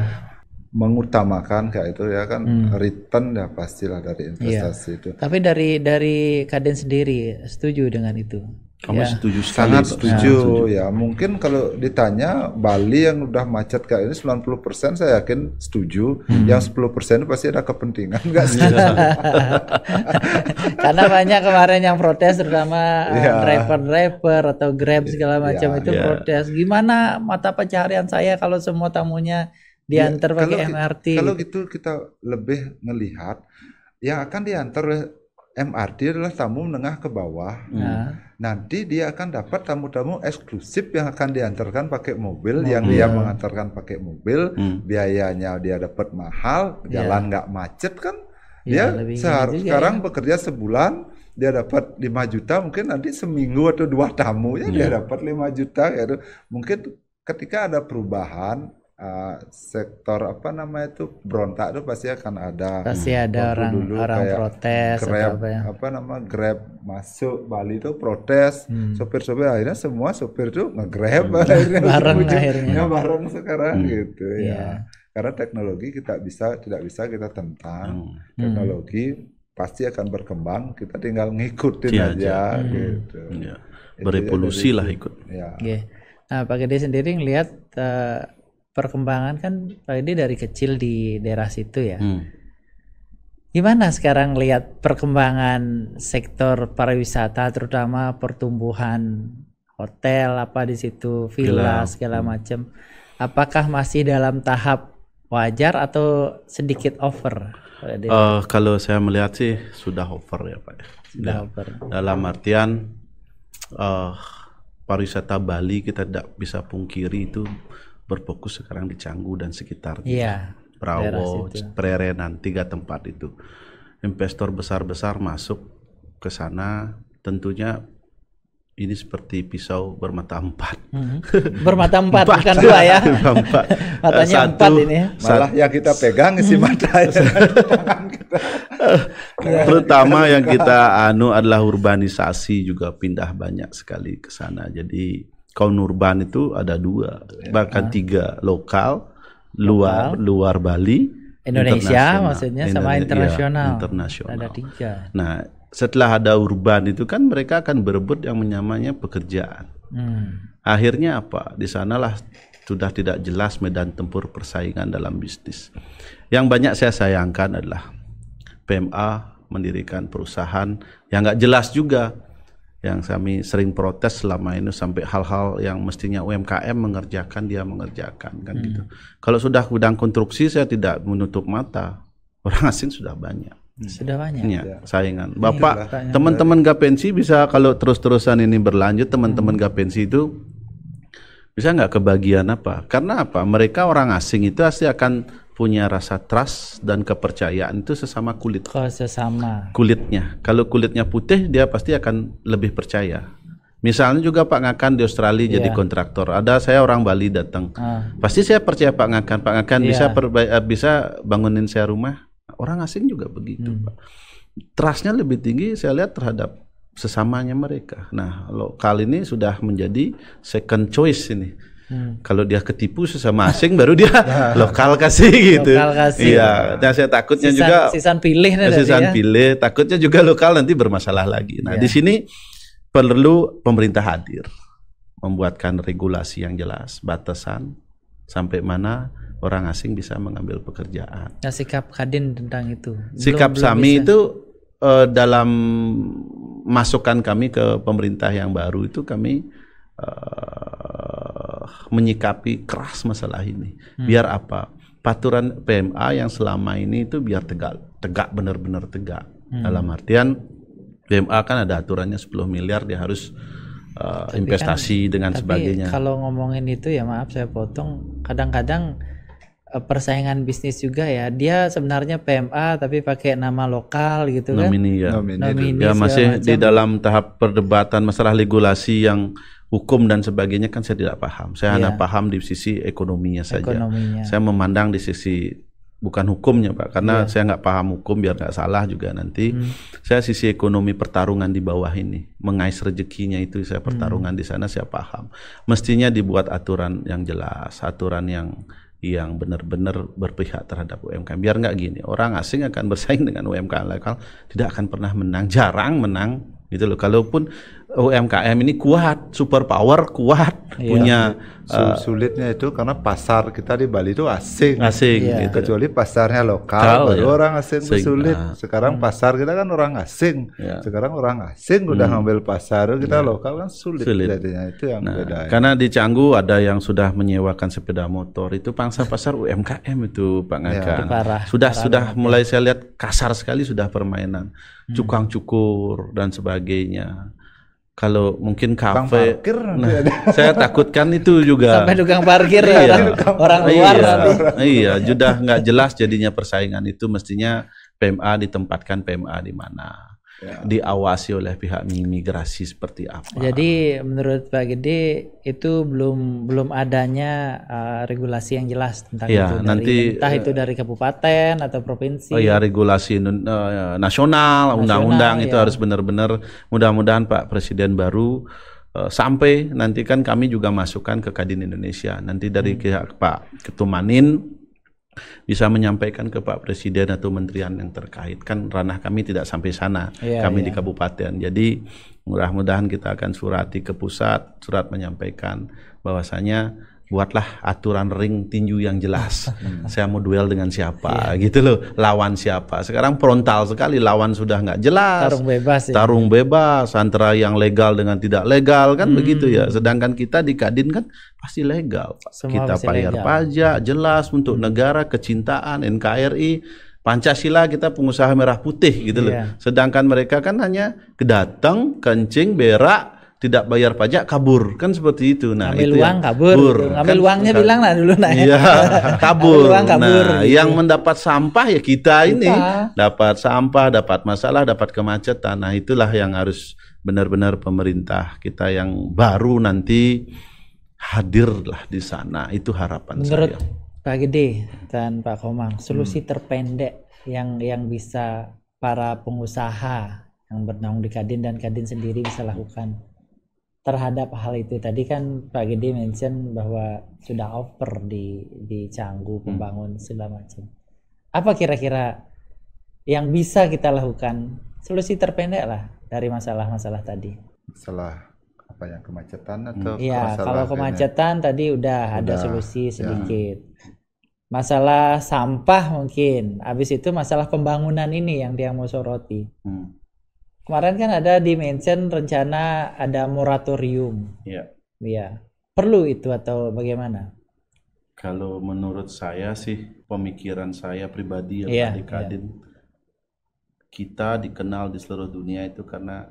mengutamakan kayak itu ya kan, return ya pastilah dari investasi itu. Tapi dari Kaden sendiri setuju dengan itu? Kamu setuju sekali? Sangat setuju. Ya mungkin kalau ditanya Bali yang udah macet kayak ini 90% saya yakin setuju. Yang 10% pasti ada kepentingan nggak sih? Karena banyak kemarin yang protes, terutama driver atau Grab segala macam itu protes. Gimana mata pencaharian saya kalau semua tamunya diantar pakai MRT? Kalau gitu kita lebih melihat yang akan diantar oleh MRT adalah tamu menengah ke bawah. Nanti dia akan dapat tamu-tamu eksklusif yang akan diantarkan pakai mobil, yang dia mengantarkan pakai mobil, biayanya dia dapat mahal, jalan nggak macet kan. Dia sekarang bekerja sebulan, dia dapat 5 juta, mungkin nanti seminggu atau 2 tamu ya dia dapat 5 juta. Ya. Mungkin ketika ada perubahan, sektor apa namanya itu berontak itu pasti akan ada. Pasti ada orang protes. Grab, Grab masuk Bali itu protes, sopir-sopir akhirnya semua sopir itu nge-Grab akhirnya bareng sekarang gitu ya. Karena teknologi tidak bisa kita tentang, teknologi pasti akan berkembang, kita tinggal ngikutin aja gitu. Berevolusi lah ikut. Nah, Pak Gede sendiri ngelihat perkembangan kan Pak Gede dari kecil di daerah situ ya. Gimana sekarang lihat perkembangan sektor pariwisata, terutama pertumbuhan hotel apa di situ, villa segala macam. Apakah masih dalam tahap wajar atau sedikit over? Kalau saya melihat sih sudah over ya Pak. Sudah over. Dalam artian pariwisata Bali kita tidak bisa pungkiri itu berfokus sekarang di Canggu dan sekitarnya, Prawo, Prerenan, 3 tempat itu. Investor besar-besar masuk ke sana, tentunya ini seperti pisau bermata 4. Bermata 4 bukan 2 ya. Matanya 4 ini. Malah yang kita pegang isi matanya. Terutama yang kita adalah urbanisasi, juga pindah banyak sekali ke sana. Jadi kaum urban itu ada 2, bahkan 3, lokal, luar Bali, Indonesia maksudnya, sama internasional. Ada 3. Nah, setelah ada urban itu kan mereka akan berebut yang namanya pekerjaan. Akhirnya apa? Di sanalah sudah tidak jelas medan tempur persaingan dalam bisnis. Yang banyak saya sayangkan adalah PMA mendirikan perusahaan yang nggak jelas juga. Yang kami sering protes selama ini, sampai hal-hal yang mestinya UMKM mengerjakan, dia mengerjakan kan gitu. Kalau sudah bidang konstruksi saya tidak menutup mata, orang asing sudah banyak. Sudah banyak. Ya, saingan. Bapak, teman-teman Gapensi bisa, kalau terus-terusan ini berlanjut, teman-teman Gapensi itu bisa nggak kebagian apa? Karena apa? Mereka orang asing itu pasti akan punya rasa trust dan kepercayaan itu sesama kulit. Sesama kulitnya. Kalau kulitnya putih, dia pasti akan lebih percaya. Misalnya juga Pak Ngakan di Australia jadi kontraktor. Ada saya orang Bali datang. Pasti saya percaya Pak Ngakan. Pak Ngakan bisa bangunin saya rumah. Orang asing juga begitu, Pak. Trustnya lebih tinggi saya lihat terhadap sesamanya mereka. Nah, lokal ini sudah menjadi second choice ini. Kalau dia ketipu sesama asing, baru dia lokal kasih gitu. Iya, dan saya takutnya sisan pilih pilih, takutnya juga lokal nanti bermasalah lagi. Nah, di sini perlu pemerintah hadir, membuatkan regulasi yang jelas, batasan sampai mana orang asing bisa mengambil pekerjaan. Nah, sikap Kadin tentang itu. Sikap Sami itu dalam masukan kami ke pemerintah yang baru itu kami menyikapi keras masalah ini. Biar apa? Peraturan PMA yang selama ini itu biar tegak benar-benar tegak. Dalam artian PMA kan ada aturannya 10 miliar dia harus investasi dengan sebagainya. Kalau ngomongin itu ya maaf saya potong, kadang-kadang persaingan bisnis juga ya, dia sebenarnya PMA tapi pakai nama lokal gitu kan. Nomini ya. Nomini Ya masih macam. di dalam tahap perdebatan masalah regulasi yang hukum dan sebagainya kan saya tidak paham. Saya hanya paham di sisi ekonominya saja. Saya memandang di sisi bukan hukumnya Pak, karena saya nggak paham hukum biar nggak salah juga nanti. Saya sisi ekonomi pertarungan di bawah ini, mengais rezekinya itu saya pertarungan di sana saya paham. Mestinya dibuat aturan yang jelas, aturan yang benar-benar berpihak terhadap UMKM. Biar nggak gini, orang asing akan bersaing dengan UMKM lokal tidak akan pernah menang, jarang menang gitu loh. Kalaupun UMKM ini kuat, super power kuat, punya sulitnya itu karena pasar kita di Bali itu asing gitu. Kecuali pasarnya lokal baru orang asing itu sulit. Sekarang pasar kita kan orang asing, sekarang orang asing udah ngambil pasar kita lokal kan sulit. Jadinya itu yang beda. Karena di Canggu ada yang sudah menyewakan sepeda motor, itu pangsa pasar UMKM itu Pak Ngakan. Sudah mulai saya lihat kasar sekali sudah permainan, cukang cukur dan sebagainya. Kalau mungkin kafe, saya takutkan itu juga. Sampai tukang parkir orang luar nanti. Iya, sudah nggak jelas jadinya persaingan itu. Mestinya PMA ditempatkan PMA di mana, diawasi oleh pihak imigrasi seperti apa. Jadi menurut Pak Gede itu belum adanya regulasi yang jelas tentang itu. Nanti entah itu dari kabupaten atau provinsi. Regulasi nasional, undang-undang itu harus benar-benar. Mudah-mudahan Pak Presiden baru sampai nanti kan kami juga masukkan ke Kadin Indonesia. Nanti dari pihak Pak Ketumanin bisa menyampaikan ke Pak Presiden atau menterian yang terkait, kan ranah kami tidak sampai sana, kami di kabupaten. Jadi mudah-mudahan kita akan surati ke pusat, surat menyampaikan bahwasanya buatlah aturan ring tinju yang jelas. Saya mau duel dengan siapa, gitu loh, lawan siapa. Sekarang frontal sekali, lawan sudah nggak jelas. Tarung bebas antara yang legal dengan tidak legal kan begitu ya. Sedangkan kita di Kadin kan pasti legal. Kita bayar pajak jelas untuk negara, kecintaan, NKRI, Pancasila, kita pengusaha merah putih gitu loh. Sedangkan mereka kan hanya kedatang, kencing, berak, tidak bayar pajak, kabur kan seperti itu. Nah, ngambil itu uang kabur, ngambil uangnya bilang lah dulu kabur. Nah, yang mendapat sampah ya kita ini, dapat sampah, dapat masalah, dapat kemacetan. Nah, itulah yang harus benar-benar pemerintah kita yang baru nanti hadirlah di sana. Itu harapan menurut saya. Pak Gede dan Pak Komang, solusi terpendek yang bisa para pengusaha yang bernaung di Kadin dan Kadin sendiri bisa lakukan terhadap hal itu. Tadi kan Pak Gede mention bahwa sudah over di Canggu pembangun segala macam. Apa kira-kira yang bisa kita lakukan, solusi terpendek lah dari masalah-masalah tadi? Masalah apa yang kemacetan atau kalau kemacetan tadi udah ada solusi sedikit. Masalah sampah mungkin. Habis itu masalah pembangunan ini yang dia mau soroti. Kemarin kan ada di mention rencana ada moratorium. Iya. Perlu itu atau bagaimana? Kalau menurut saya sih, pemikiran saya pribadi yang di Kadin, kita dikenal di seluruh dunia itu karena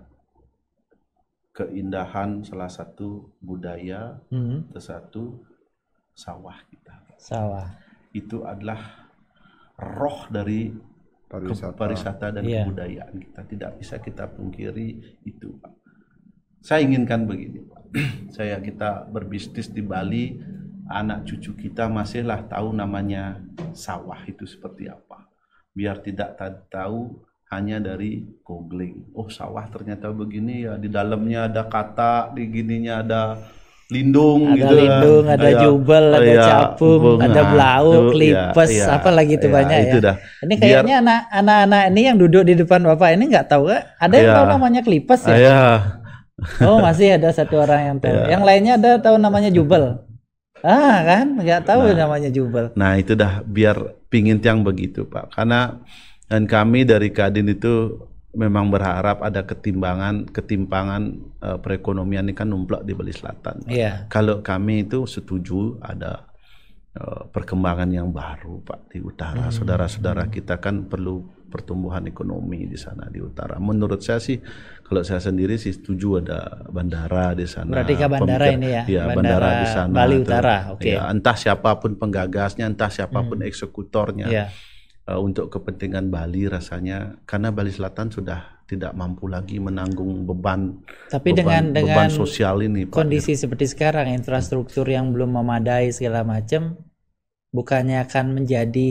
keindahan salah satu budaya, satu sawah kita. Sawah. Itu adalah roh dari pariwisata dan kebudayaan kita. Tidak bisa kita pungkiri itu, Pak. Saya inginkan begini, Pak. Kita berbisnis di Bali, anak cucu kita masihlah tahu namanya sawah itu seperti apa. Biar tidak tahu hanya dari googling. Oh, sawah ternyata begini ya, di dalamnya ada kata, di gininya ada lindung, ada lindung, ada jubel, ada capung, ada belau, klipes, apa lagi itu banyak itu ya. Ini kayaknya anak-anak ini yang duduk di depan Bapak ini nggak tahu, ada yang tahu namanya klipes ya? Oh, masih ada satu orang yang tahu. Yang lainnya ada tahu namanya jubel. Kan nggak tahu namanya jubel. Nah itu dah biar pingin tiang begitu Pak. Karena dan kami dari Kadin itu memang berharap ada ketimpangan perekonomian ini kan numplak di Bali Selatan. Iya. Kalau kami itu setuju ada perkembangan yang baru Pak di utara. Saudara-saudara kita kan perlu pertumbuhan ekonomi di sana di utara. Menurut saya sih, kalau saya sendiri sih setuju ada bandara di sana. Berarti ke bandara ini ya? Ya, bandara di sana. Bali Utara, oke. Ya, entah siapapun penggagasnya, entah siapapun eksekutornya. Iya. Untuk kepentingan Bali rasanya, karena Bali Selatan sudah tidak mampu lagi menanggung beban sosial ini Pak. Kondisi seperti sekarang, infrastruktur yang belum memadai segala macam, bukannya akan menjadi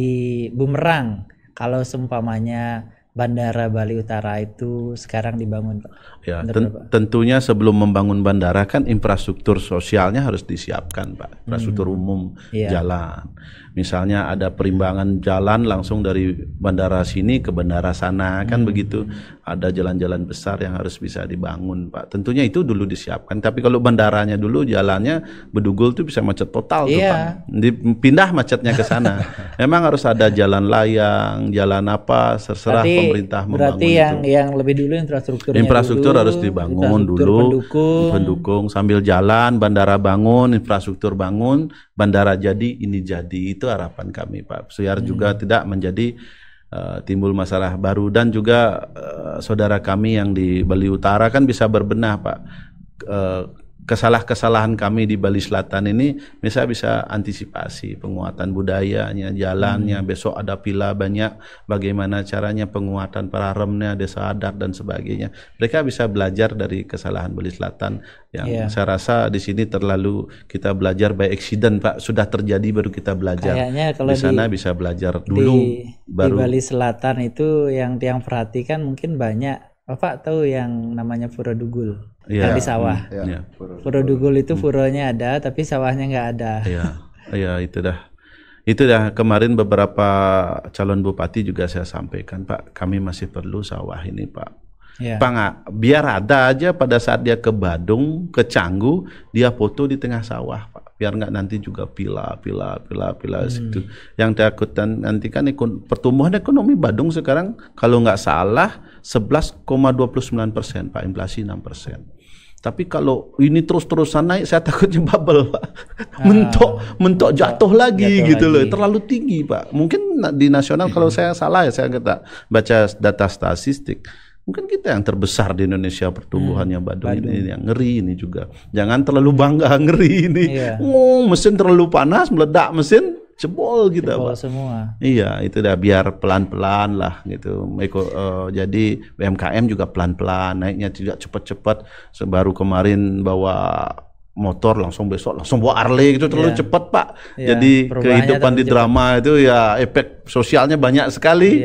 bumerang kalau seumpamanya bandara Bali Utara itu sekarang dibangun Pak? Ya, tentunya sebelum membangun bandara kan infrastruktur sosialnya harus disiapkan Pak. Infrastruktur umum, jalan. Misalnya ada perimbangan jalan langsung dari bandara sini ke bandara sana, kan begitu. Ada jalan-jalan besar yang harus bisa dibangun Pak. Tentunya itu dulu disiapkan. Tapi kalau bandaranya dulu jalannya Bedugul tuh bisa macet total tuh Pak. Dipindah macetnya ke sana. Memang harus ada jalan layang, jalan apa, terserah pemerintah membangun. Berarti yang lebih dulu infrastrukturnya dulu, harus dibangun dulu, pendukung sambil jalan, bandara bangun, infrastruktur bangun, bandara jadi, ini jadi. Itu harapan kami Pak. Biar juga tidak menjadi timbul masalah baru, dan juga saudara kami yang di Bali Utara kan bisa berbenah Pak. Kesalahan kami di Bali Selatan ini bisa antisipasi penguatan budayanya, jalannya, besok ada pila banyak, bagaimana caranya penguatan pararemnya, desa adat dan sebagainya. Mereka bisa belajar dari kesalahan Bali Selatan yang saya rasa di sini terlalu kita belajar by accident Pak, sudah terjadi baru kita belajar. Kayaknya kalau di sana bisa belajar dulu baru. Di Bali Selatan itu yang perhatikan mungkin banyak. Bapak tahu yang namanya Pura Dugul, yang di sawah. Pura Dugul itu puranya ada, tapi sawahnya nggak ada. Iya, itu dah kemarin beberapa calon bupati juga saya sampaikan Pak, kami masih perlu sawah ini Pak. Pak, biar ada aja pada saat dia ke Badung, ke Canggu, dia foto di tengah sawah Pak. Biar nggak nanti juga pila situ. Yang takutan nanti kan pertumbuhan ekonomi Badung sekarang kalau nggak salah 11,29% Pak, inflasi 6%. Tapi kalau ini terus-terusan naik, saya takutnya bubble Pak. Mentok jatuh lagi gitu loh. Terlalu tinggi Pak. Mungkin di nasional kalau saya salah ya, saya nggak baca data statistik. Mungkin kita yang terbesar di Indonesia pertumbuhannya Badung ini yang ngeri ini juga. Jangan terlalu bangga ngeri ini. Mesin terlalu panas, meledak mesin, jebol gitu Pak. Semua. Iya, itu dah biar pelan-pelan lah gitu. Jadi UMKM juga pelan-pelan, naiknya tidak cepat-cepat. Baru kemarin bawa motor langsung besok langsung bawa Harley gitu, terlalu cepat Pak. Jadi kehidupan di drama itu ya efek sosialnya banyak sekali.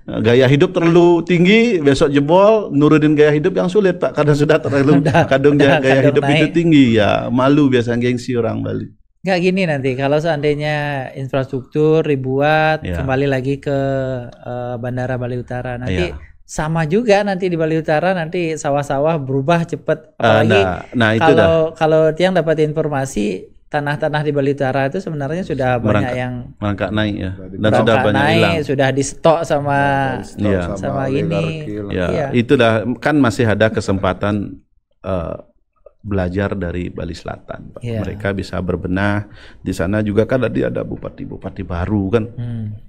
Gaya hidup terlalu tinggi, besok jebol, nurunin gaya hidup yang sulit Pak, karena sudah terlalu gaya hidup naik. Itu tinggi ya, malu biasanya gengsi orang Bali. Nggak gini nanti, kalau seandainya infrastruktur dibuat, kembali lagi ke Bandara Bali Utara, nanti sama juga nanti di Bali Utara, nanti sawah-sawah berubah cepat. Apalagi kalau Tiang dapat informasi, tanah-tanah di Bali Utara itu sebenarnya sudah banyak yang merangkak naik ya, dan sudah banyak hilang, sudah di stok sama ini. Itu dah kan masih ada kesempatan belajar dari Bali Selatan Pak. Mereka bisa berbenah di sana juga kan, ada bupati-bupati baru kan,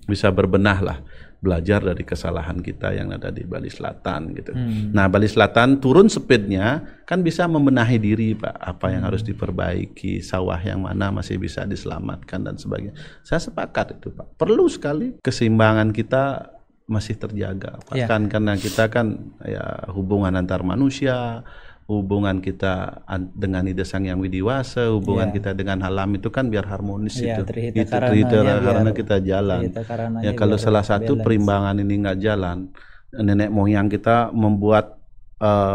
bisa berbenah lah, belajar dari kesalahan kita yang ada di Bali Selatan gitu. Nah Bali Selatan turun speednya kan bisa membenahi diri Pak, apa yang harus diperbaiki, sawah yang mana masih bisa diselamatkan dan sebagainya. Saya sepakat itu Pak, perlu sekali keseimbangan kita masih terjaga Pak. Kan karena kita kan ya hubungan antar manusia, hubungan kita dengan ide sang yang widiwasa, hubungan kita dengan alam itu kan biar harmonis itu karena kita jalan. Ya kalau salah satu balance. Perimbangan ini nggak jalan, nenek moyang kita membuat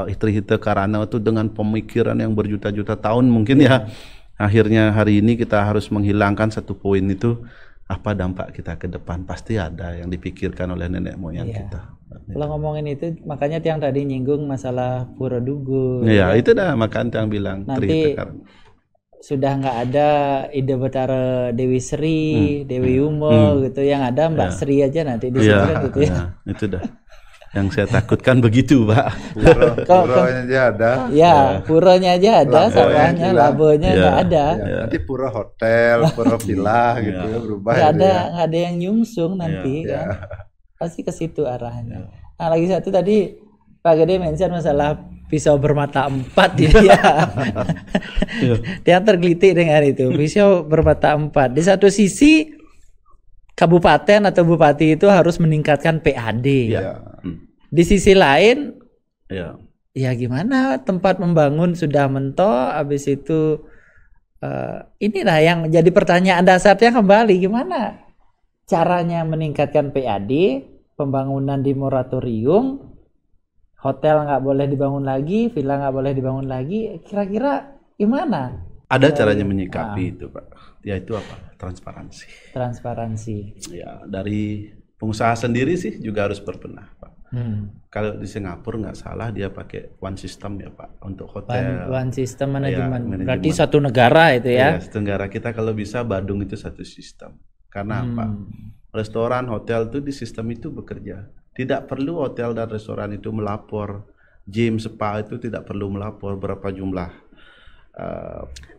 hite karana itu dengan pemikiran yang berjuta-juta tahun mungkin akhirnya hari ini kita harus menghilangkan satu poin itu. Apa dampak kita ke depan, pasti ada yang dipikirkan oleh nenek moyang kita. Kalau ngomongin itu, makanya Tiang tadi nyinggung masalah Pura Dugul. Iya, itu dah makanya Tiang bilang. Nanti sudah nggak ada Ida Betara Dewi Sri, Dewi Yumo gitu, yang ada Mbak Sri aja nanti di situ kan gitu ya. Itu dah. Yang saya takutkan begitu, Pak. Puronya aja ada. Ya, puronya aja ada, sawahnya, labonya nggak ada. Ya, nanti pura hotel, pura villa gitu ya, berubah. Nggak ada yang nyungsung nanti kan. Pasti ke situ arahnya. Nah, lagi satu tadi Pak Gede mention masalah pisau bermata 4 dia. Dia tergelitik dengan itu, pisau bermata 4. Di satu sisi kabupaten atau bupati itu harus meningkatkan PAD. Di sisi lain, ya gimana, tempat membangun sudah mentok, habis itu inilah yang menjadi pertanyaan dasarnya kembali, gimana caranya meningkatkan PAD, pembangunan di moratorium, hotel nggak boleh dibangun lagi, villa nggak boleh dibangun lagi, kira-kira gimana? Ada caranya menyikapi itu, Pak. Yaitu apa? Transparansi. Ya, dari pengusaha sendiri sih juga harus berbenah, Pak. Kalau di Singapura nggak salah dia pakai one system ya, Pak, untuk hotel. One system manajemen. Berarti satu negara itu ya? Satu negara. Kita kalau bisa Badung itu satu sistem. Karena apa? Restoran, hotel itu di sistem itu bekerja. Tidak perlu hotel dan restoran itu melapor. Gym, spa itu tidak perlu melapor berapa jumlah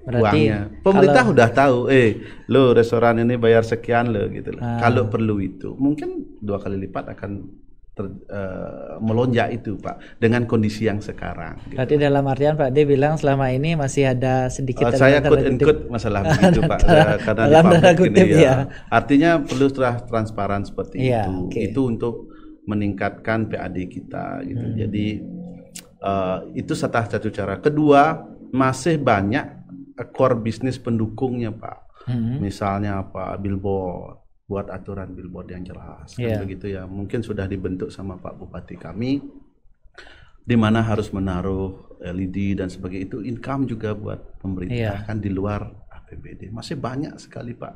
uangnya. Pemerintah udah tahu, lo restoran ini bayar sekian lo gitu. Kalau perlu itu, mungkin 2 kali lipat akan melonjak itu, Pak, dengan kondisi yang sekarang. Gitu. Berarti dalam artian Pak D bilang selama ini masih ada sedikit. Saya quote masalah begitu, Pak, karena di publik ini ya. Artinya perlu transparan seperti itu. Itu untuk meningkatkan PAD kita gitu. Jadi itu satu cara. Kedua, masih banyak core bisnis pendukungnya, Pak. Misalnya apa, billboard, buat aturan billboard yang jelas kan begitu ya. Mungkin sudah dibentuk sama Pak Bupati kami di mana harus menaruh LED dan sebagainya. Itu income juga buat pemerintah kan di luar APBD. Masih banyak sekali, Pak.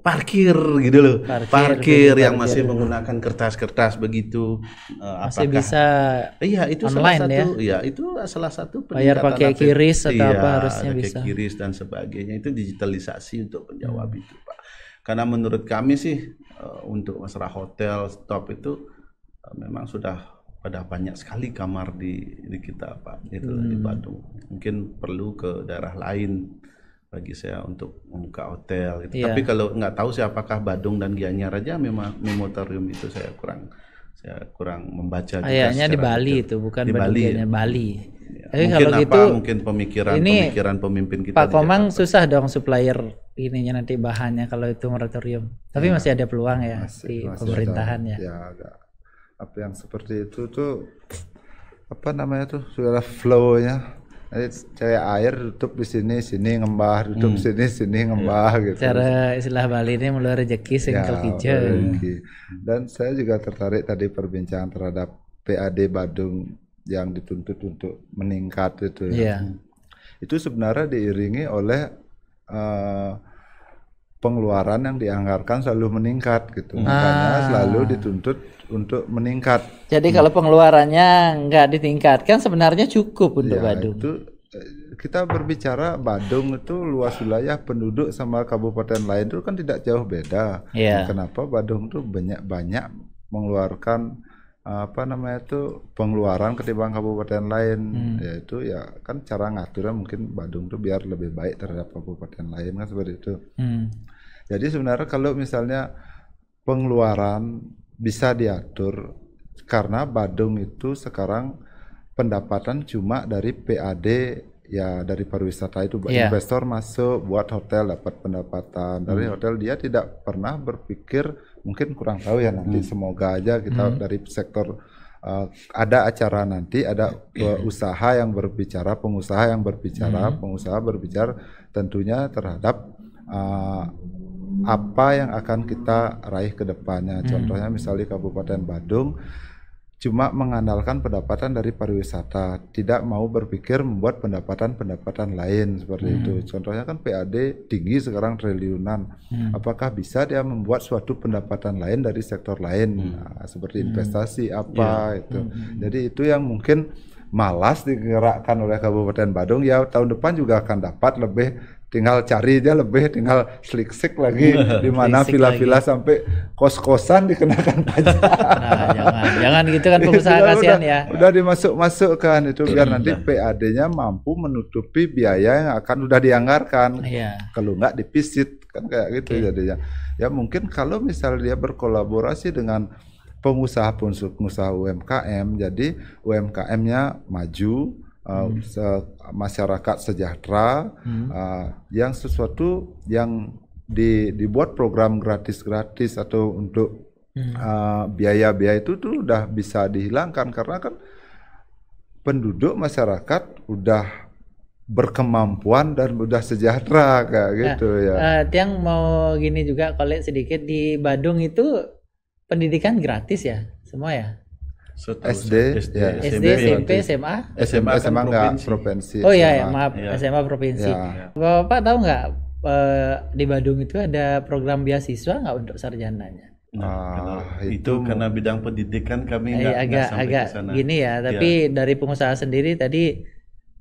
Parkir gitu loh. Parkir yang masih menggunakan kertas-kertas begitu. Masih bisa itu online salah satu, ya? Itu salah satu bayar pakai QRIS atau apa harusnya bisa. QRIS dan sebagainya itu digitalisasi untuk menjawab itu, Pak. Karena menurut kami sih untuk masalah hotel stop itu memang sudah pada banyak sekali kamar di kita, Pak, itu di Badung. Mungkin perlu ke daerah lain bagi saya untuk membuka hotel gitu. Tapi kalau nggak tahu sih apakah Badung dan Gianyar aja memang moratorium itu saya kurang membaca. Kayaknya di Bali itu bukan di Bali. Bali. Tapi mungkin kalau gitu mungkin pemikiran pemimpin kita. Pak Komang susah dong supplier ininya nanti bahannya kalau itu moratorium. Tapi masih ada peluang ya di pemerintahan ya. Ya apa yang seperti itu tuh apa namanya tuh sudah flow-nya. Cari air tutup di sini ngembah, tutup sini ngembah gitu. Cara istilah Bali ini mulai rezeki singkel kijang. Dan saya juga tertarik tadi perbincangan terhadap PAD Badung yang dituntut untuk meningkat itu. Itu sebenarnya diiringi oleh pengeluaran yang dianggarkan selalu meningkat gitu. Makanya selalu dituntut untuk meningkat. Jadi kalau pengeluarannya nggak ditingkatkan sebenarnya cukup untuk Badung. Itu kita berbicara Badung itu luas wilayah penduduk sama kabupaten lain itu kan tidak jauh beda. Kenapa Badung itu banyak mengeluarkan pengeluaran ketimbang kabupaten lain, yaitu ya kan cara ngaturnya mungkin Badung tuh biar lebih baik terhadap kabupaten lain kan seperti itu. Jadi sebenarnya kalau misalnya pengeluaran bisa diatur karena Badung itu sekarang pendapatan cuma dari PAD ya, dari pariwisata itu investor masuk buat hotel dapat pendapatan dari hotel. Dia tidak pernah berpikir, mungkin kurang tahu ya nanti, semoga aja kita dari sektor ada acara nanti ada usaha yang berbicara, pengusaha yang berbicara, pengusaha berbicara tentunya terhadap apa yang akan kita raih ke depannya. Contohnya misalnya Kabupaten Badung cuma mengandalkan pendapatan dari pariwisata, tidak mau berpikir membuat pendapatan lain seperti itu. Contohnya kan PAD tinggi sekarang triliunan. Apakah bisa dia membuat suatu pendapatan lain dari sektor lain, seperti investasi apa itu. Jadi itu yang mungkin malas digerakkan oleh Kabupaten Badung, ya tahun depan juga akan dapat lebih. Tinggal cari aja lebih, tinggal slick lagi di mana villa-villa sampai kos-kosan dikenakan pajak. Nah, jangan gitu kan pengusaha kasihan ya. Udah dimasukkan itu biar nanti PAD-nya mampu menutupi biaya yang akan udah dianggarkan. Kalau nggak dipisit kan kayak gitu jadinya. Ya mungkin kalau misalnya dia berkolaborasi dengan pengusaha UMKM, jadi UMKM-nya maju. Masyarakat sejahtera, yang sesuatu yang dibuat program gratis atau untuk biaya-biaya itu tuh udah bisa dihilangkan karena kan penduduk masyarakat udah berkemampuan dan udah sejahtera kayak gitu ya. Tiang mau gini juga kolek sedikit, di Badung itu pendidikan gratis ya semua ya? SD, SMP, SMA nggak provinsi. Oh iya, maaf, SMA provinsi. Bapak tahu nggak di Badung itu ada program beasiswa nggak untuk sarjananya? Itu karena bidang pendidikan kami agak gini ya. Tapi dari pengusaha sendiri tadi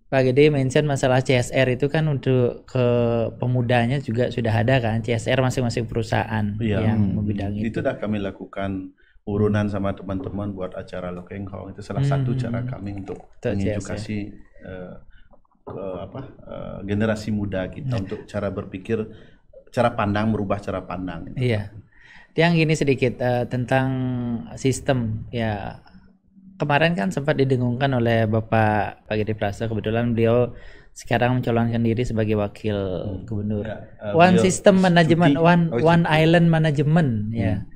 Pak Gede mention masalah CSR itu kan untuk ke pemudanya juga sudah ada kan, CSR masing-masing perusahaan yang membidangi itu sudah kami lakukan. Urunan sama teman-teman buat acara Lokengkong itu salah satu cara kami untuk mengedukasi generasi muda kita untuk cara berpikir, cara pandang, merubah cara pandang. Iya. Yang gini sedikit tentang sistem ya. Kemarin kan sempat didengungkan oleh Bapak Pak Gede Prasto, kebetulan beliau sekarang mencalonkan diri sebagai wakil gubernur. One System Management, One Island Management ya.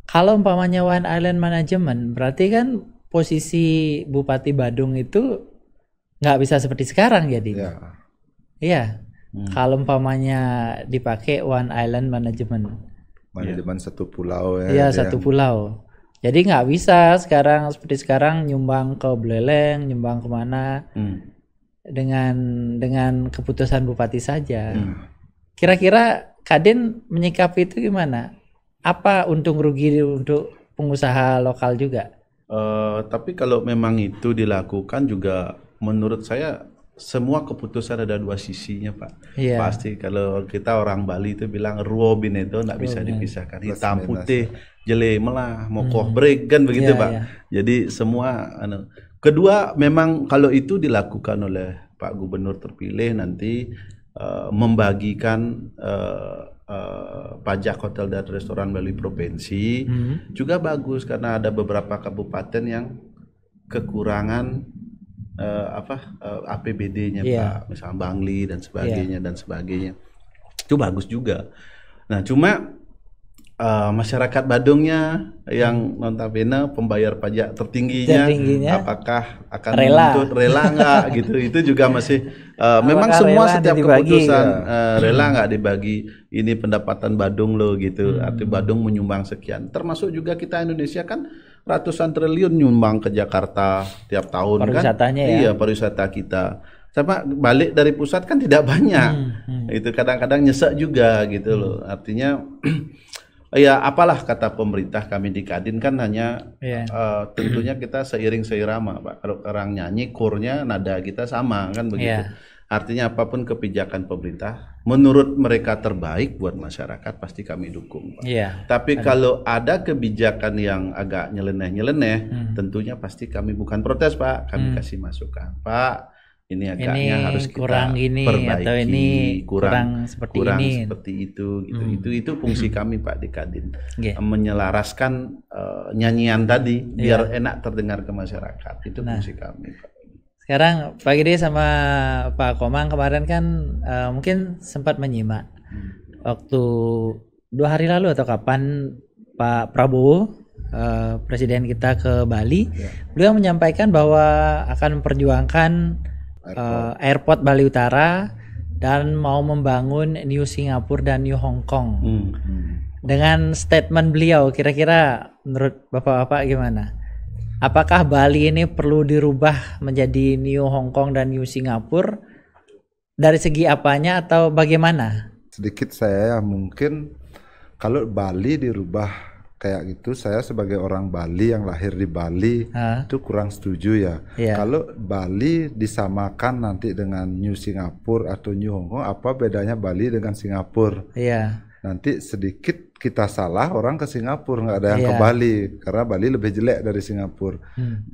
Kalau umpamanya One Island Management, berarti kan posisi Bupati Badung itu nggak bisa seperti sekarang jadi. Iya. Kalau umpamanya dipakai One Island Management. Manajemen satu pulau ya. Iya, satu pulau. Jadi nggak bisa sekarang seperti sekarang nyumbang ke Buleleng, nyumbang kemana dengan keputusan Bupati saja. Kira-kira Kadin menyikapi itu gimana? Apa untung rugi untuk pengusaha lokal juga? Tapi kalau memang itu dilakukan juga menurut saya semua keputusan ada dua sisinya Pak. Pasti kalau kita orang Bali itu bilang ruo bineto nggak bisa dipisahkan, hitam putih jele melah mokoh break kan begitu Pak. Jadi semua kedua memang kalau itu dilakukan oleh Pak Gubernur terpilih nanti membagikan pajak hotel dan restoran melalui provinsi juga bagus karena ada beberapa kabupaten yang kekurangan APBD-nya Pak, misalnya Bangli dan sebagainya itu bagus juga. Nah cuma masyarakat Badungnya yang notabene pembayar pajak tertingginya apakah akan menuntut rela nggak gitu, itu juga masih memang semua setiap keputusan rela nggak dibagi, ini pendapatan Badung loh gitu, arti Badung menyumbang sekian, termasuk juga kita Indonesia kan ratusan triliun nyumbang ke Jakarta tiap tahun kan, iya pariwisata kita. Sama balik dari pusat kan tidak banyak, itu kadang-kadang nyesek juga gitu loh, artinya ya apalah kata pemerintah kami di Kadin kan hanya tentunya kita seiring seirama Pak. Kalau orang nyanyi kurnya nada kita sama kan begitu. Artinya apapun kebijakan pemerintah menurut mereka terbaik buat masyarakat pasti kami dukung Pak. Tapi kalau ada kebijakan yang agak nyeleneh tentunya pasti kami bukan protes Pak, kami kasih masukan Pak. Ini agaknya harus kita kurang gini, perbaiki, atau ini kurang seperti itu gitu. Itu fungsi kami Pak di Kadin, menyelaraskan nyanyian tadi biar enak terdengar ke masyarakat. Itu fungsi kami Pak. Sekarang Pak Gede sama Pak Komang kemarin kan mungkin sempat menyimak waktu 2 hari lalu atau kapan Pak Prabowo presiden kita ke Bali, beliau menyampaikan bahwa akan memperjuangkan airport Bali Utara dan mau membangun New Singapura dan New Hong Kong. Dengan statement beliau, kira-kira menurut Bapak-bapak gimana? Apakah Bali ini perlu dirubah menjadi New Hong Kong dan New Singapura? Dari segi apanya atau bagaimana? Sedikit saya mungkin kalau Bali dirubah kayak gitu, saya sebagai orang Bali yang lahir di Bali itu kurang setuju ya. Kalau Bali disamakan nanti dengan New Singapore atau New Hong Kong, apa bedanya Bali dengan Singapura? Nanti sedikit kita salah, orang ke Singapura, nggak ada yang ke Bali karena Bali lebih jelek dari Singapura.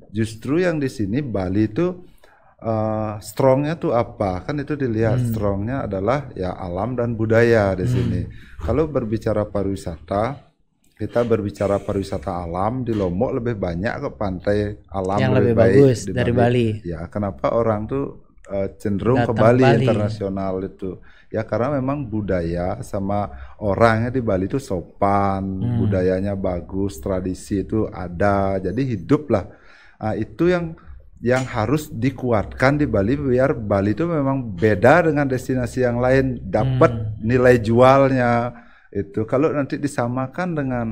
Justru yang di sini Bali itu strongnya tuh apa? Kan itu dilihat strongnya adalah ya alam dan budaya di sini. Kalau berbicara pariwisata, kita berbicara pariwisata alam di Lombok lebih banyak ke pantai alam yang lebih bagus dari Bali. Ya, kenapa orang tuh cenderung datang ke Bali internasional itu? Ya karena memang budaya sama orangnya di Bali itu sopan, budayanya bagus, tradisi itu ada, jadi hidup lah. Itu yang harus dikuatkan di Bali biar Bali itu memang beda dengan destinasi yang lain, dapat nilai jualnya. Itu kalau nanti disamakan dengan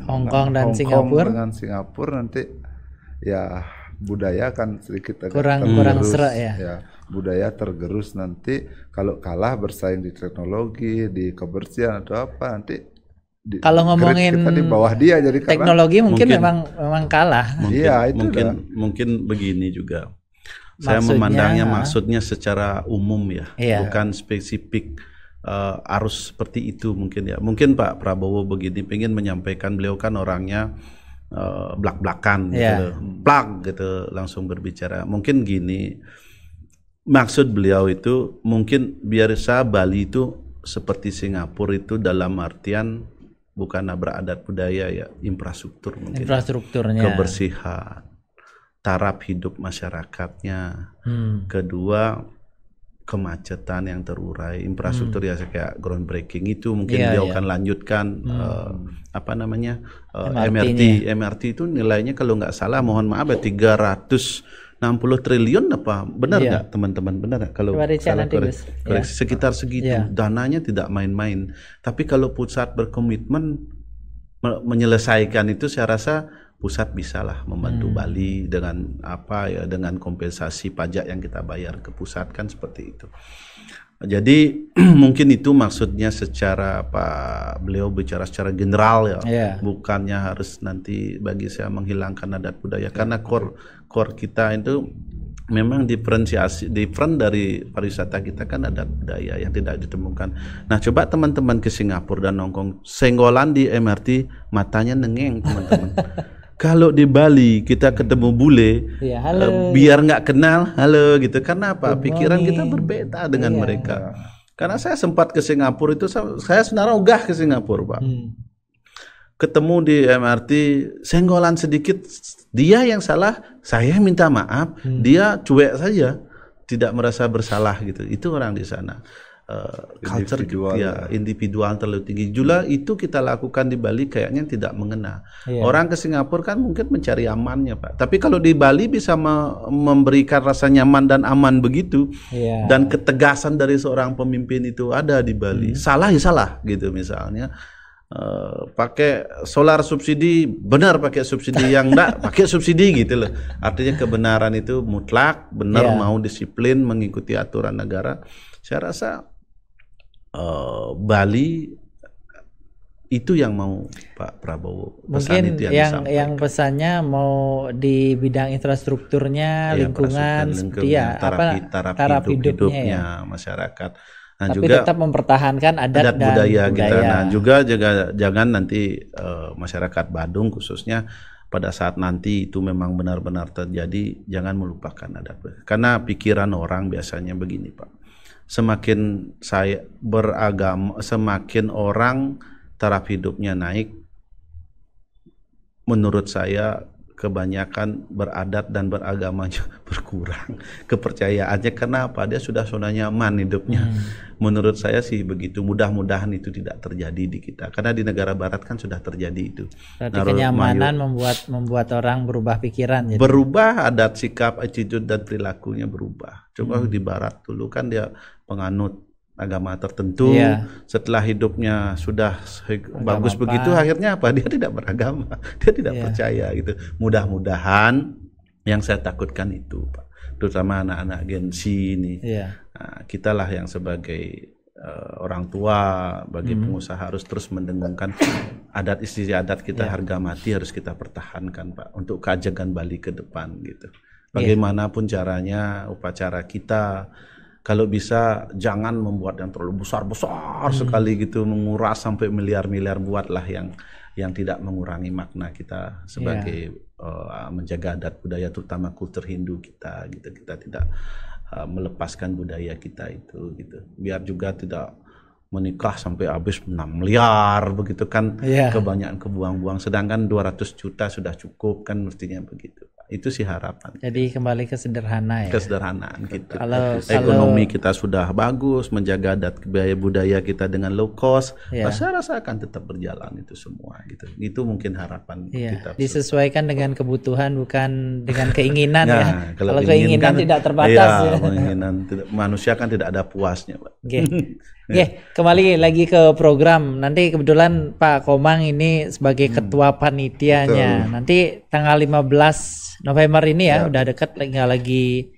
Hong Kong dan Singapura, dengan Singapura nanti ya budaya kan sedikit kurang serak ya. Budaya tergerus nanti kalau kalah bersaing di teknologi, di kebersihan atau apa nanti. Kalau ngomongin kita di bawah dia, jadi teknologi mungkin memang kalah. Mungkin begini juga. Saya memandangnya maksudnya secara umum ya, bukan spesifik. Harus seperti itu mungkin ya. Mungkin Pak Prabowo begini pengen menyampaikan, beliau kan orangnya blak-blakan gitu, plak gitu langsung berbicara. Mungkin gini, maksud beliau itu mungkin biasa Bali itu seperti Singapura itu dalam artian bukan nabrak adat budaya ya, infrastruktur mungkin. Infrastrukturnya. Kebersihan, taraf hidup masyarakatnya. Kedua, kemacetan yang terurai, infrastruktur ya kayak groundbreaking itu mungkin dia akan lanjutkan MRT itu nilainya kalau nggak salah, mohon maaf ya 360 triliun apa, benar nggak teman-teman, benar nggak kalau salah koreksi sekitar segitu. Dananya tidak main-main, tapi kalau pusat berkomitmen menyelesaikan itu, saya rasa pusat bisalah membantu Bali dengan dengan kompensasi pajak yang kita bayar ke pusat kan seperti itu. Jadi mungkin itu maksudnya secara beliau bicara secara general ya, bukannya harus nanti bagi saya menghilangkan adat budaya karena core kita itu memang different dari pariwisata kita kan adat budaya yang tidak ditemukan. Nah coba teman-teman ke Singapura dan Hong Kong, senggolan di MRT matanya nengeng teman-teman. Kalau di Bali kita ketemu bule, biar nggak kenal, halo gitu. Karena apa? Pikiran kita berbeda dengan mereka. Karena saya sempat ke Singapura itu, saya sebenarnya ogah ke Singapura, Pak. Ketemu di MRT, senggolan sedikit, dia yang salah, saya minta maaf, dia cuek saja, tidak merasa bersalah gitu. Itu orang di sana. Culture individual terlalu tinggi. Juga itu kita lakukan di Bali kayaknya tidak mengena. Orang ke Singapura kan mungkin mencari amannya, Pak. Tapi kalau di Bali bisa memberikan rasa nyaman dan aman begitu, dan ketegasan dari seorang pemimpin itu ada di Bali. Salah ya salah gitu misalnya. Pakai solar subsidi, benar pakai subsidi, yang enggak pakai subsidi gitu loh. Artinya kebenaran itu mutlak, benar mau disiplin mengikuti aturan negara. Saya rasa Bali itu yang mau Pak Prabowo. Mungkin yang pesannya mau di bidang infrastrukturnya, lingkungan, taraf hidupnya masyarakat. Nah, tapi juga tetap mempertahankan adat dan budaya kita. Nah, juga jangan nanti masyarakat Badung khususnya pada saat nanti itu memang benar-benar terjadi, jangan melupakan adat. Karena pikiran orang biasanya begini, Pak. Semakin saya beragama, semakin orang taraf hidupnya naik, menurut saya kebanyakan beradat dan beragamanya berkurang. Kepercayaannya kenapa? Dia sudah nyaman hidupnya. Menurut saya sih begitu. Mudah-mudahan itu tidak terjadi di kita. Karena di negara barat kan sudah terjadi itu. Berarti kenyamanan membuat orang berubah pikiran. Jadi. Berubah adat, sikap, attitude dan perilakunya berubah. Coba di barat dulu kan dia penganut agama tertentu, setelah hidupnya sudah bagus begitu, akhirnya apa? Dia tidak beragama, dia tidak percaya gitu. Mudah-mudahan yang saya takutkan itu, Pak, terutama anak-anak Gen Z ini, nah, kitalah yang sebagai orang tua, bagi pengusaha harus terus mendengungkan adat istiadat kita, harga mati harus kita pertahankan Pak, untuk keajegan Bali ke depan gitu. Bagaimanapun caranya upacara kita, kalau bisa jangan membuat yang terlalu besar-besar sekali gitu, menguras sampai miliar-miliar, buatlah yang tidak mengurangi makna kita sebagai menjaga adat budaya, terutama kultur Hindu kita gitu. Kita tidak melepaskan budaya kita itu gitu. Biar juga tidak menikah sampai habis 6 miliar begitu kan, kebanyakan kebuang-buang, sedangkan 200 juta sudah cukup kan, mestinya begitu. Itu sih harapan. Jadi kembali ke sederhana ya. Kesederhanaan gitu. Kalau Ekonomi kita sudah bagus, menjaga adat budaya kita dengan low cost, saya rasa akan tetap berjalan itu semua gitu. Itu mungkin harapan kita. Disesuaikan dengan kebutuhan, bukan dengan keinginan ya. Kalau keinginan tidak terbatas ya. Manusia kan tidak ada puasnya, Pak. Kembali lagi ke program. Nanti kebetulan Pak Komang ini sebagai ketua panitianya. Nanti tanggal 15 November ini ya, udah dekat, lagi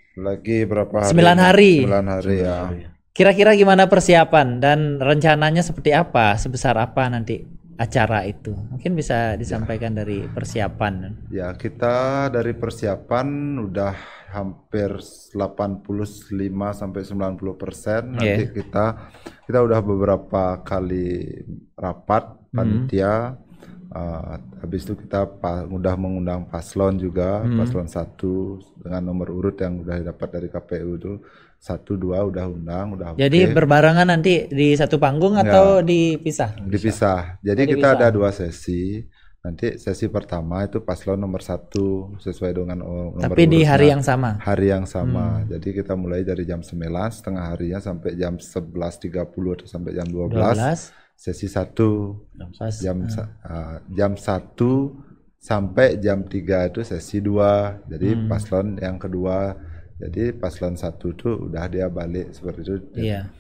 berapa hari? 9 hari. 9 hari ya. Kira-kira gimana persiapan dan rencananya seperti apa, sebesar apa nanti acara itu? Mungkin bisa disampaikan dari persiapan. Ya, kita dari persiapan udah hampir 85 sampai 90%. Nanti kita udah beberapa kali rapat panitia. Habis itu kita udah mengundang paslon juga, paslon 1 dengan nomor urut yang udah dapat dari KPU itu 1, 2 udah undang, udah. Jadi berbarengan nanti di satu panggung atau dipisah? Dipisah. Jadi kita ada 2 sesi. Nanti sesi pertama itu paslon nomor 1 sesuai dengan nomor tapi urutnya, di hari yang sama. Hari yang sama. Jadi kita mulai dari jam 9 setengah harinya sampai jam 11.30 atau sampai jam 12. Sesi 1 jam 1 sampai jam 3 itu sesi 2. Jadi paslon yang kedua. Jadi paslon 1 itu udah dia balik seperti itu. Iya.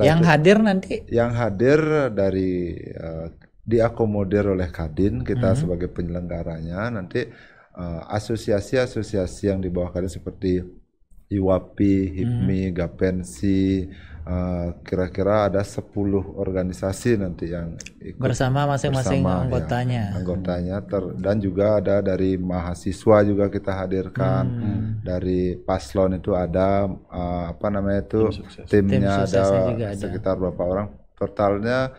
Yang hadir nanti? Yang hadir dari diakomodir oleh Kadin, kita sebagai penyelenggaranya. Nanti asosiasi-asosiasi yang di bawah Kadin seperti IWAPI, HIPMI, Gapensi, kira-kira ada 10 organisasi nanti yang ikut bersama masing-masing anggotanya. Dan juga ada dari mahasiswa juga kita hadirkan. Dari paslon itu ada timnya ada sekitar berapa orang? Totalnya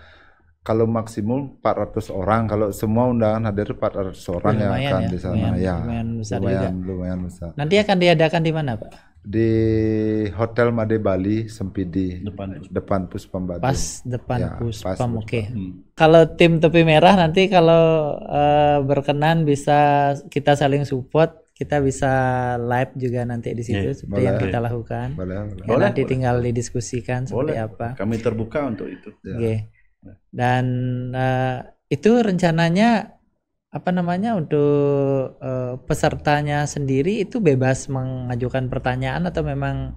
kalau maksimum 400 orang, kalau semua undangan hadir 400 orang yang akan di sana. Lumayan besar. Nanti akan diadakan di mana, Pak? Di Hotel Made Bali Sempidi, depan Puspam Badung. Pas depan Puspam, oke. Kalau tim Topi Merah nanti kalau berkenan bisa kita saling support, kita bisa live juga nanti di situ seperti yang kita lakukan. Boleh. Nanti tinggal didiskusikan seperti apa. Kami terbuka untuk itu. Dan itu rencananya untuk pesertanya sendiri itu bebas mengajukan pertanyaan atau memang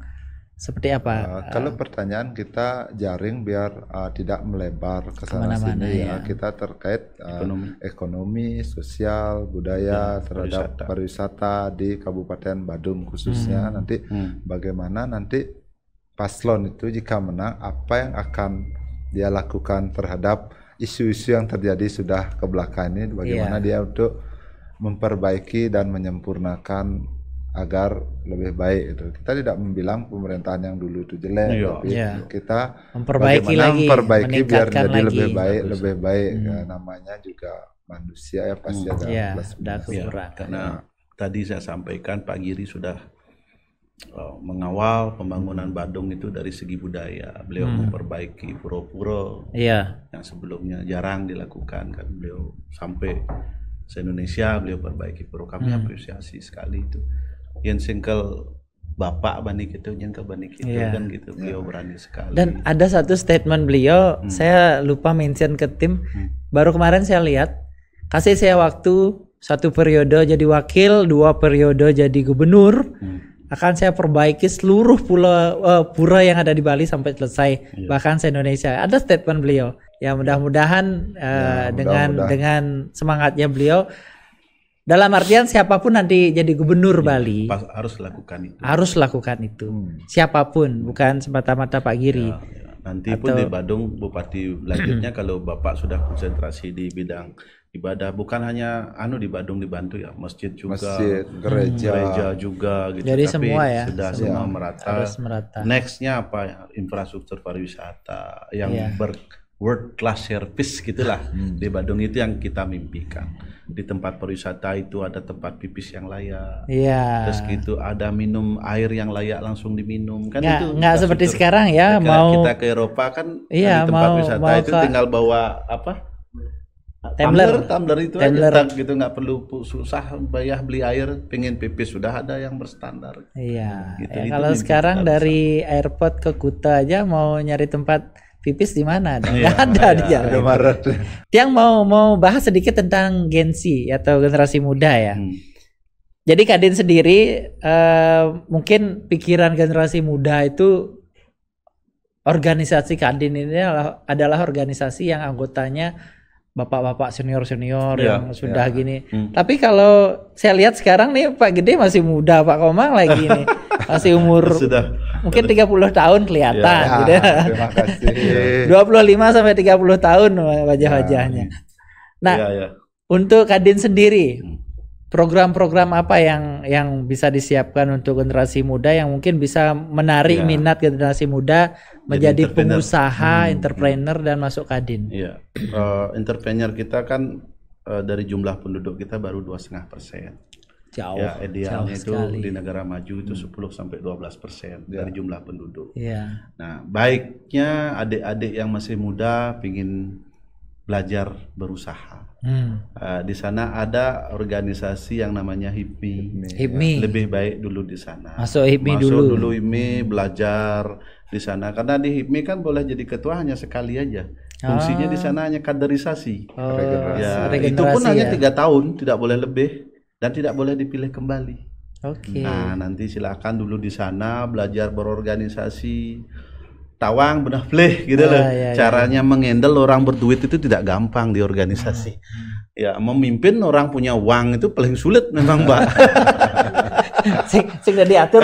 seperti apa? Kalau pertanyaan kita jaring biar tidak melebar ke sana sini ya. Kita terkait ekonomi, sosial, budaya terhadap pariwisata di Kabupaten Badung khususnya. Nanti bagaimana nanti paslon itu jika menang, apa yang akan dia lakukan terhadap isu-isu yang terjadi sudah ke belakang ini, bagaimana dia untuk memperbaiki dan menyempurnakan agar lebih baik itu. Kita tidak membilang pemerintahan yang dulu itu jelek, tapi kita memperbaiki biar jadi lebih baik. Namanya juga manusia ya, pasti ada plus minus. Karena tadi saya sampaikan Pak Giri sudah mengawal pembangunan Badung itu dari segi budaya. Beliau memperbaiki pura-pura yang sebelumnya jarang dilakukan kan. Beliau sampai se-Indonesia beliau perbaiki pura. Kami apresiasi sekali itu. Yang singkel Bapak bani gitu, yang ke bani gitu kan gitu. Beliau berani sekali. Dan ada satu statement beliau, saya lupa mention ke tim. Baru kemarin saya lihat, kasih saya waktu 1 periode jadi wakil, 2 periode jadi gubernur. Akan saya perbaiki seluruh pura yang ada di Bali sampai selesai, bahkan se-Indonesia. Ada statement beliau. Ya mudah-mudahan dengan semangatnya beliau, dalam artian siapapun nanti jadi gubernur Bali harus lakukan itu. Harus lakukan itu. Siapapun, bukan semata-mata Pak Giri. nanti pun di Badung Bupati lanjutnya kalau Bapak sudah konsentrasi di bidang ibadah, bukan hanya di Badung dibantu ya, masjid juga, gereja juga gitu. Jadi tapi semua ya, sudah semua merata. Harus merata. Nextnya apa? Infrastruktur pariwisata yang world class service gitulah. Di Badung itu yang kita mimpikan. Di tempat pariwisata itu ada tempat pipis yang layak. Terus gitu ada minum air yang layak langsung diminum kan, itu nggak seperti sekarang ya. Mau kita ke Eropa kan di tempat wisata itu tinggal bawa apa? Tumbler itu aja gitu, nggak perlu susah bayar beli air, pengen pipis sudah ada yang berstandar. Gitu, kalau sekarang dari airport ke Kuta aja mau nyari tempat pipis di mana? Nggak ada di jalan. Tiang mau bahas sedikit tentang Gen Z atau generasi muda ya. Jadi Kadin sendiri mungkin pikiran generasi muda itu, organisasi Kadin ini adalah organisasi yang anggotanya bapak-bapak senior-senior yang sudah gini. Tapi kalau saya lihat sekarang nih Pak Gede masih muda, Pak Komang lagi nih masih umur mungkin 30 tahun kelihatan gitu. Terima kasih. 25 sampai 30 tahun wajah-wajahnya. Nah, untuk Kadin sendiri, program-program apa yang bisa disiapkan untuk generasi muda yang mungkin bisa menarik minat generasi muda menjadi pengusaha, entrepreneur dan masuk Kadin? Entrepreneur kita kan dari jumlah penduduk kita baru 2,5%. Jauh. Idealnya jauh itu sekali. di negara maju itu 10-12% dari jumlah penduduk. Nah, baiknya adik-adik yang masih muda pingin belajar berusaha. Di sana ada organisasi yang namanya HIPMI. Lebih baik dulu di sana. Masuk dulu HIPMI, belajar di sana, karena di HIPMI kan boleh jadi ketua hanya sekali aja. Fungsinya di sana hanya kaderisasi. Itu pun hanya 3 tahun, tidak boleh lebih dan tidak boleh dipilih kembali. Nah, nanti silakan dulu di sana belajar berorganisasi. Tawang benar pleh gitu loh. Caranya mengendal orang berduit itu tidak gampang di organisasi. Memimpin orang punya uang itu paling sulit memang, Mbak. Sing diatur.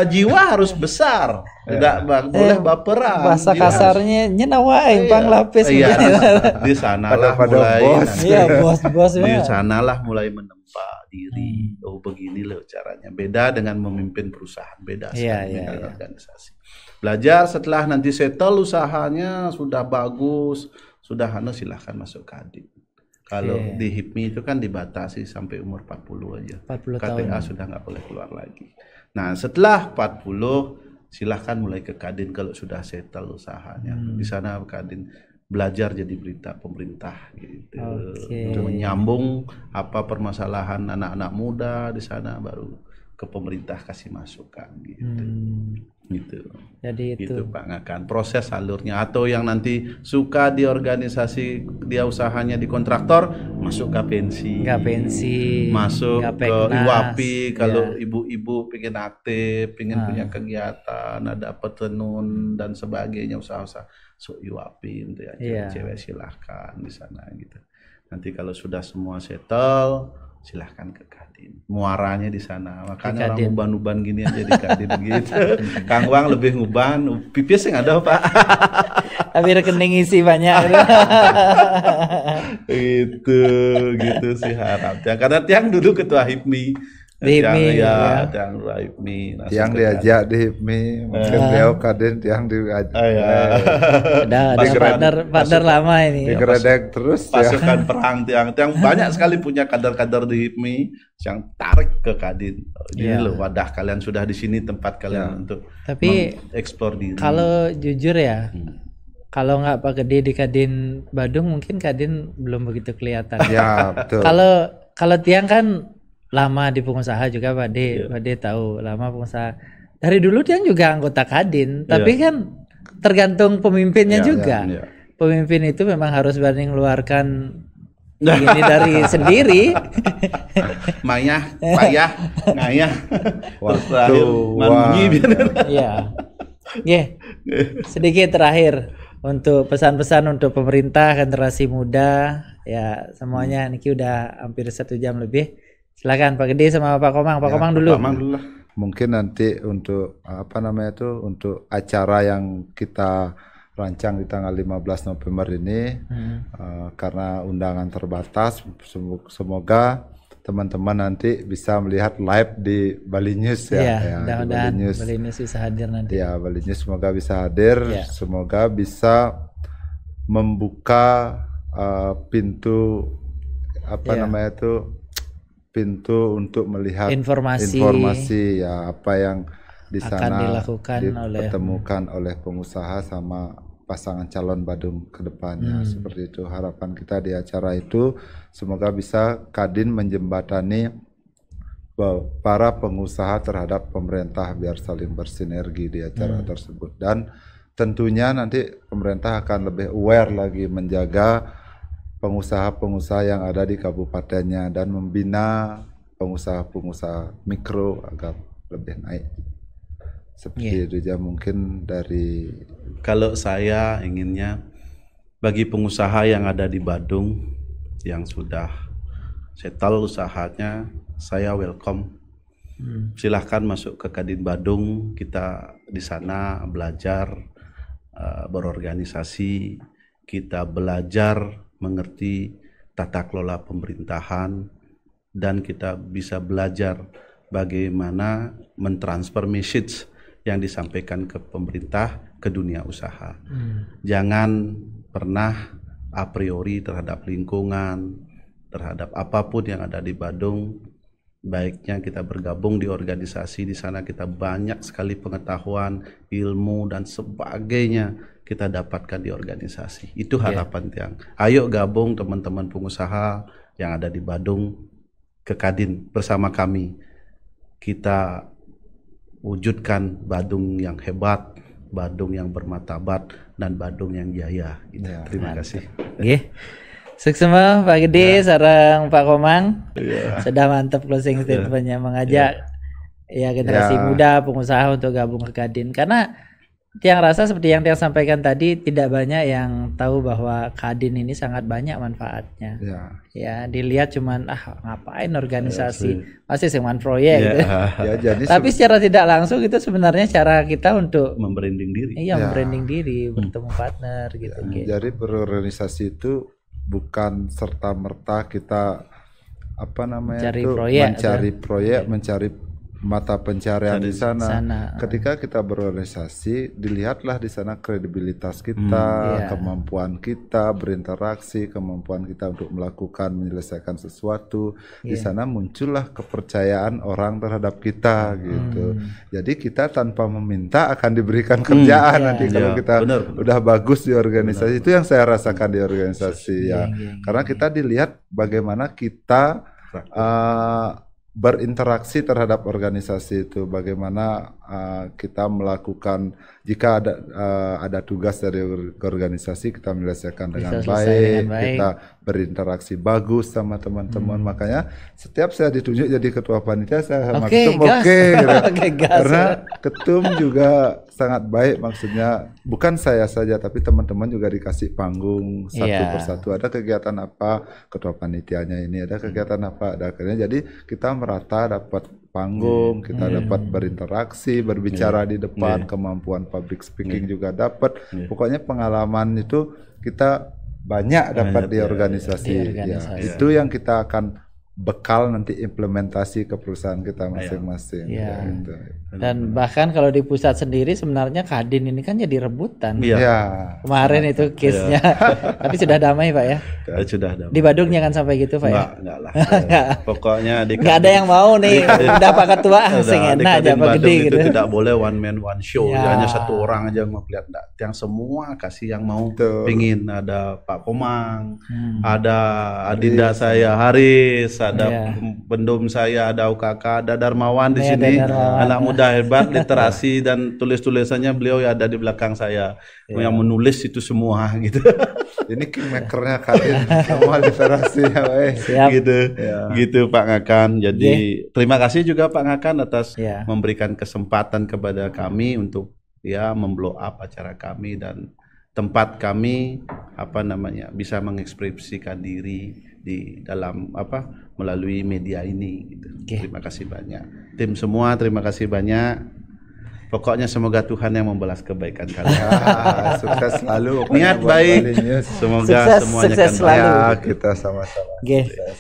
Jiwa harus besar. Tidak boleh baperan. Bahasa kasarnya nyenawa impang lapis. Di sanalah mulai bos. Di sanalah mulai menempa diri. Begini loh caranya. Beda dengan memimpin perusahaan, beda dengan organisasi. Belajar, setelah nanti settle usahanya sudah bagus, sudah silahkan masuk Kadin. Kalau di HIPMI itu kan dibatasi sampai umur 40 aja. 40 KTA tahun. sudah nggak boleh keluar lagi. Nah, setelah 40 silahkan mulai ke Kadin kalau sudah settle usahanya. Di sana Kadin belajar jadi berita pemerintah gitu. Untuk menyambung apa permasalahan anak-anak muda di sana, baru ke pemerintah kasih masukan gitu. Jadi itu gitu, Pak Ngakan proses alurnya. Atau yang nanti suka di organisasi, dia usahanya di kontraktor, masuk KPNSI, masuk ke IWAPI. Kalau ibu-ibu pengen aktif, pengen punya kegiatan, ada petenun dan sebagainya, usaha-usaha, IWAPI untuk cewek-cewek silahkan di sana gitu. Nanti kalau sudah semua settle, silahkan ke Kadin. Muaranya di sana. Makanya orang uban-uban gini aja di Kadin gitu. Kang Wang lebih nguban, pipis yang ada, Pak. Tapi rekening isi banyak. gitu sih harapnya. Karena Tiang dulu ketua HIPMI. Tiang HIPMI. Tiang diajak di HIPMI, mungkin beliau Kadin, Tiang diajak. Ada partner lama ini. Digredek terus. Pasukan perang Tiang banyak sekali punya kader-kader di HIPMI yang tarik ke Kadin. Jadi loh, wadah kalian sudah di sini, tempat kalian untuk ekspor diri. Kalau jujur ya, kalau nggak Pak Gede di Kadin Badung, mungkin Kadin belum begitu kelihatan. Betul. Kalau Tiang kan lama di pengusaha juga, Pak De tahu lama pengusaha. Dari dulu Tiang juga anggota Kadin, tapi kan tergantung pemimpinnya juga. Pemimpin itu memang harus berani mengeluarkan ini dari sendiri. Mayah, payah, ngayah. Waktu sedikit terakhir untuk pesan-pesan untuk pemerintah, generasi muda, ya semuanya. Niki udah hampir 1 jam lebih. Silakan Pak Gede sama Pak Komang. Pak Komang dulu. Mungkin nanti untuk untuk acara yang kita rancang di tanggal 15 November ini karena undangan terbatas. Semoga teman-teman nanti bisa melihat live di Bali News Iya, ya. mudah-mudahan Bali News bisa hadir nanti. Ya, Bali News semoga bisa hadir, Ya. semoga bisa membuka pintu namanya itu, pintu untuk melihat informasi ya, apa yang di sana dipertemukan oleh pengusaha sama pasangan calon Badung ke depannya. Seperti itu harapan kita di acara itu, semoga bisa Kadin menjembatani para pengusaha terhadap pemerintah biar saling bersinergi di acara tersebut. Dan tentunya nanti pemerintah akan lebih aware lagi menjaga pengusaha-pengusaha yang ada di kabupatennya dan membina pengusaha-pengusaha mikro agar lebih naik. Seperti itu aja mungkin dari. Kalau saya inginnya bagi pengusaha yang ada di Badung yang sudah settle usahanya, saya welcome. Silahkan masuk ke Kadin Badung, kita di sana belajar berorganisasi, kita belajar mengerti tata kelola pemerintahan, dan kita bisa belajar bagaimana mentransfer message yang disampaikan ke pemerintah ke dunia usaha. Jangan pernah a priori terhadap lingkungan, terhadap apapun yang ada di Badung. Baiknya kita bergabung di organisasi, di sana kita banyak sekali pengetahuan, ilmu dan sebagainya kita dapatkan di organisasi. Itu harapan yang. Ayo gabung teman-teman pengusaha yang ada di Badung ke Kadin bersama kami. Kita wujudkan Badung yang hebat, Badung yang bermartabat, dan Badung yang jaya. Terima kasih. Sukses Pak Gede sareng Pak Komang. Sudah mantap closing statementnya, mengajak generasi muda pengusaha untuk gabung ke Kadin. Karena Tiang rasa seperti yang Tiang sampaikan tadi, tidak banyak yang tahu bahwa Kadin ini sangat banyak manfaatnya. Ya, dilihat cuman ngapain organisasi, masih cuman proyek gitu. Jadi tapi secara tidak langsung itu sebenarnya cara kita untuk membranding diri. Iya, membranding diri, bertemu partner gitu. Jadi berorganisasi itu bukan serta merta kita mencari proyek, mencari mata pencarian di sana. Ketika kita berorganisasi, dilihatlah di sana kredibilitas kita, kemampuan kita berinteraksi, kemampuan kita untuk melakukan menyelesaikan sesuatu. Di sana muncullah kepercayaan orang terhadap kita gitu. Jadi kita tanpa meminta akan diberikan kerjaan nanti kalau kita udah bagus di organisasi. Itu yang saya rasakan di organisasi karena kita dilihat bagaimana kita berinteraksi terhadap organisasi itu, bagaimana kita melakukan, jika ada tugas dari organisasi kita menyelesaikan dengan baik, kita berinteraksi bagus sama teman-teman. Makanya setiap saya ditunjuk jadi ketua panitia, saya sama ketum karena ketum juga sangat baik, maksudnya bukan saya saja tapi teman-teman juga dikasih panggung satu persatu. Ada kegiatan apa, ketua panitianya ini ada kegiatan apa, ada akhirnya jadi kita merata dapat panggung, kita dapat berinteraksi, berbicara di depan, kemampuan public speaking juga dapat. Pokoknya pengalaman itu kita banyak dapat di organisasi. Itu yang kita akan bekal nanti implementasi ke perusahaan kita masing-masing. Gitu. Dan bahkan kalau di pusat sendiri sebenarnya Kadin ini kan jadi rebutan. Kemarin itu case-nya. Tapi sudah damai Pak ya? Sudah damai. Di Badung jangan sampai gitu Pak Enggak lah. Pokoknya nggak ada yang mau nih. Udah Pak Ketua sing enak aja Pak Gede gitu. Itu tidak boleh one man one show. Hanya satu orang aja ngeliat. Yang semua kasih yang mau pingin. Ada Pak Komang, ada Adinda saya Haris, ada pendum saya, ada UKK, ada Darmawan di sini, anak muda hebat, literasi dan tulis-tulisannya beliau ya ada di belakang saya, yang menulis itu semua gitu. Ini kingmakernya Kadin, semua literasi gitu Pak Ngakan. Jadi terima kasih juga Pak Ngakan atas memberikan kesempatan kepada kami untuk memblow up acara kami dan tempat kami bisa mengekspresikan diri di dalam melalui media ini gitu. Terima kasih banyak tim semua, terima kasih banyak. Pokoknya semoga Tuhan yang membalas kebaikan kalian. Ya, sukses selalu. Niat buat baik. Bali News. Semoga Sukses, semuanya sukses akan selalu. Ya, kita sama-sama. Oke. sukses.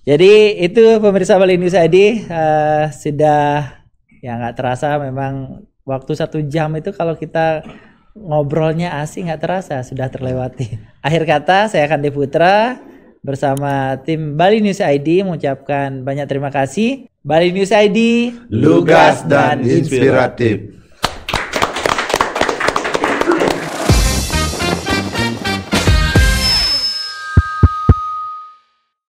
Jadi itu pemirsa Bali News ID, sudah ya nggak terasa, memang waktu 1 jam itu kalau kita ngobrolnya asik nggak terasa sudah terlewati. Akhir kata saya Kande Putra bersama tim Bali News ID mengucapkan banyak terima kasih. Bali News ID, Lugas dan inspiratif.